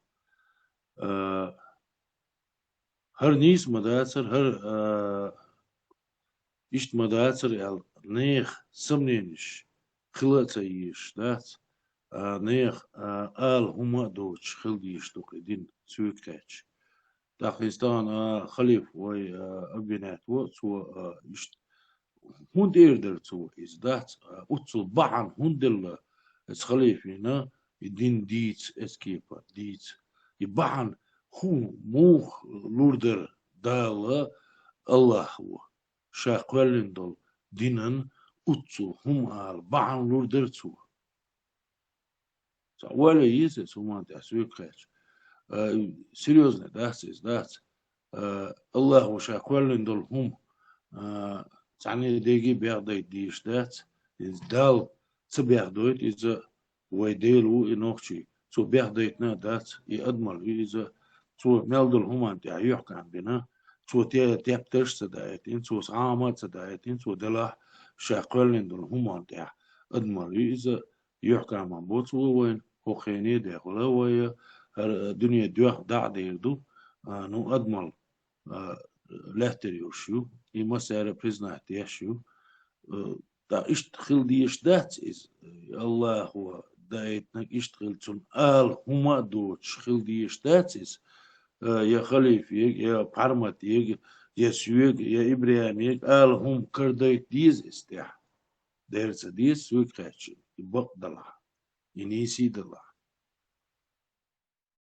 هر نيس مداتر هر إشت مداتر نيخ سمنينش خلات يش دات نيخ هما دوتش خل ديش دوك دين سويكتاش داخلستان خليف وي أبينات وتو إشت هون ديردر تو إز دات أتصل بعن هون دل إس خليفينا يدين ديت إسكيبا ديت يبعن هو موخ لوردر دالا الله هو شاقوالين دول دينن أتصل هم بعن لوردر تو ولا يزيس هما تحسويك خيش سيريوزنا دات إز دات الله هو شاقوالين دول هم تعني ديجي بيعدي ديش دات إز دال تبيعدويت إذا ويديلو إنوخشي تو بيعديتنا دات يأدمل إذا تو ملدل همان تعيوح كان بنا تو تيبتش تدايتين تو عامات تدايتين تو دلاح شاقلين دل همان تع أدمل إذا يحكى من بوت وين هو خيني داخله ويا الدنيا دوح دع ديردو نو أدمل لهتريوشيو إما سعر بريزنا تيشيو دا اشتغل ديش دات إز الله هو دايتنك اشتغل تون هما دوتش خل ديش دات إز يا خليف يا بارمت يا سويق يا إبراهيم هم كردايت ديز استيح ديرس ديز سويق خاتش يبق دلها ينيسي دلها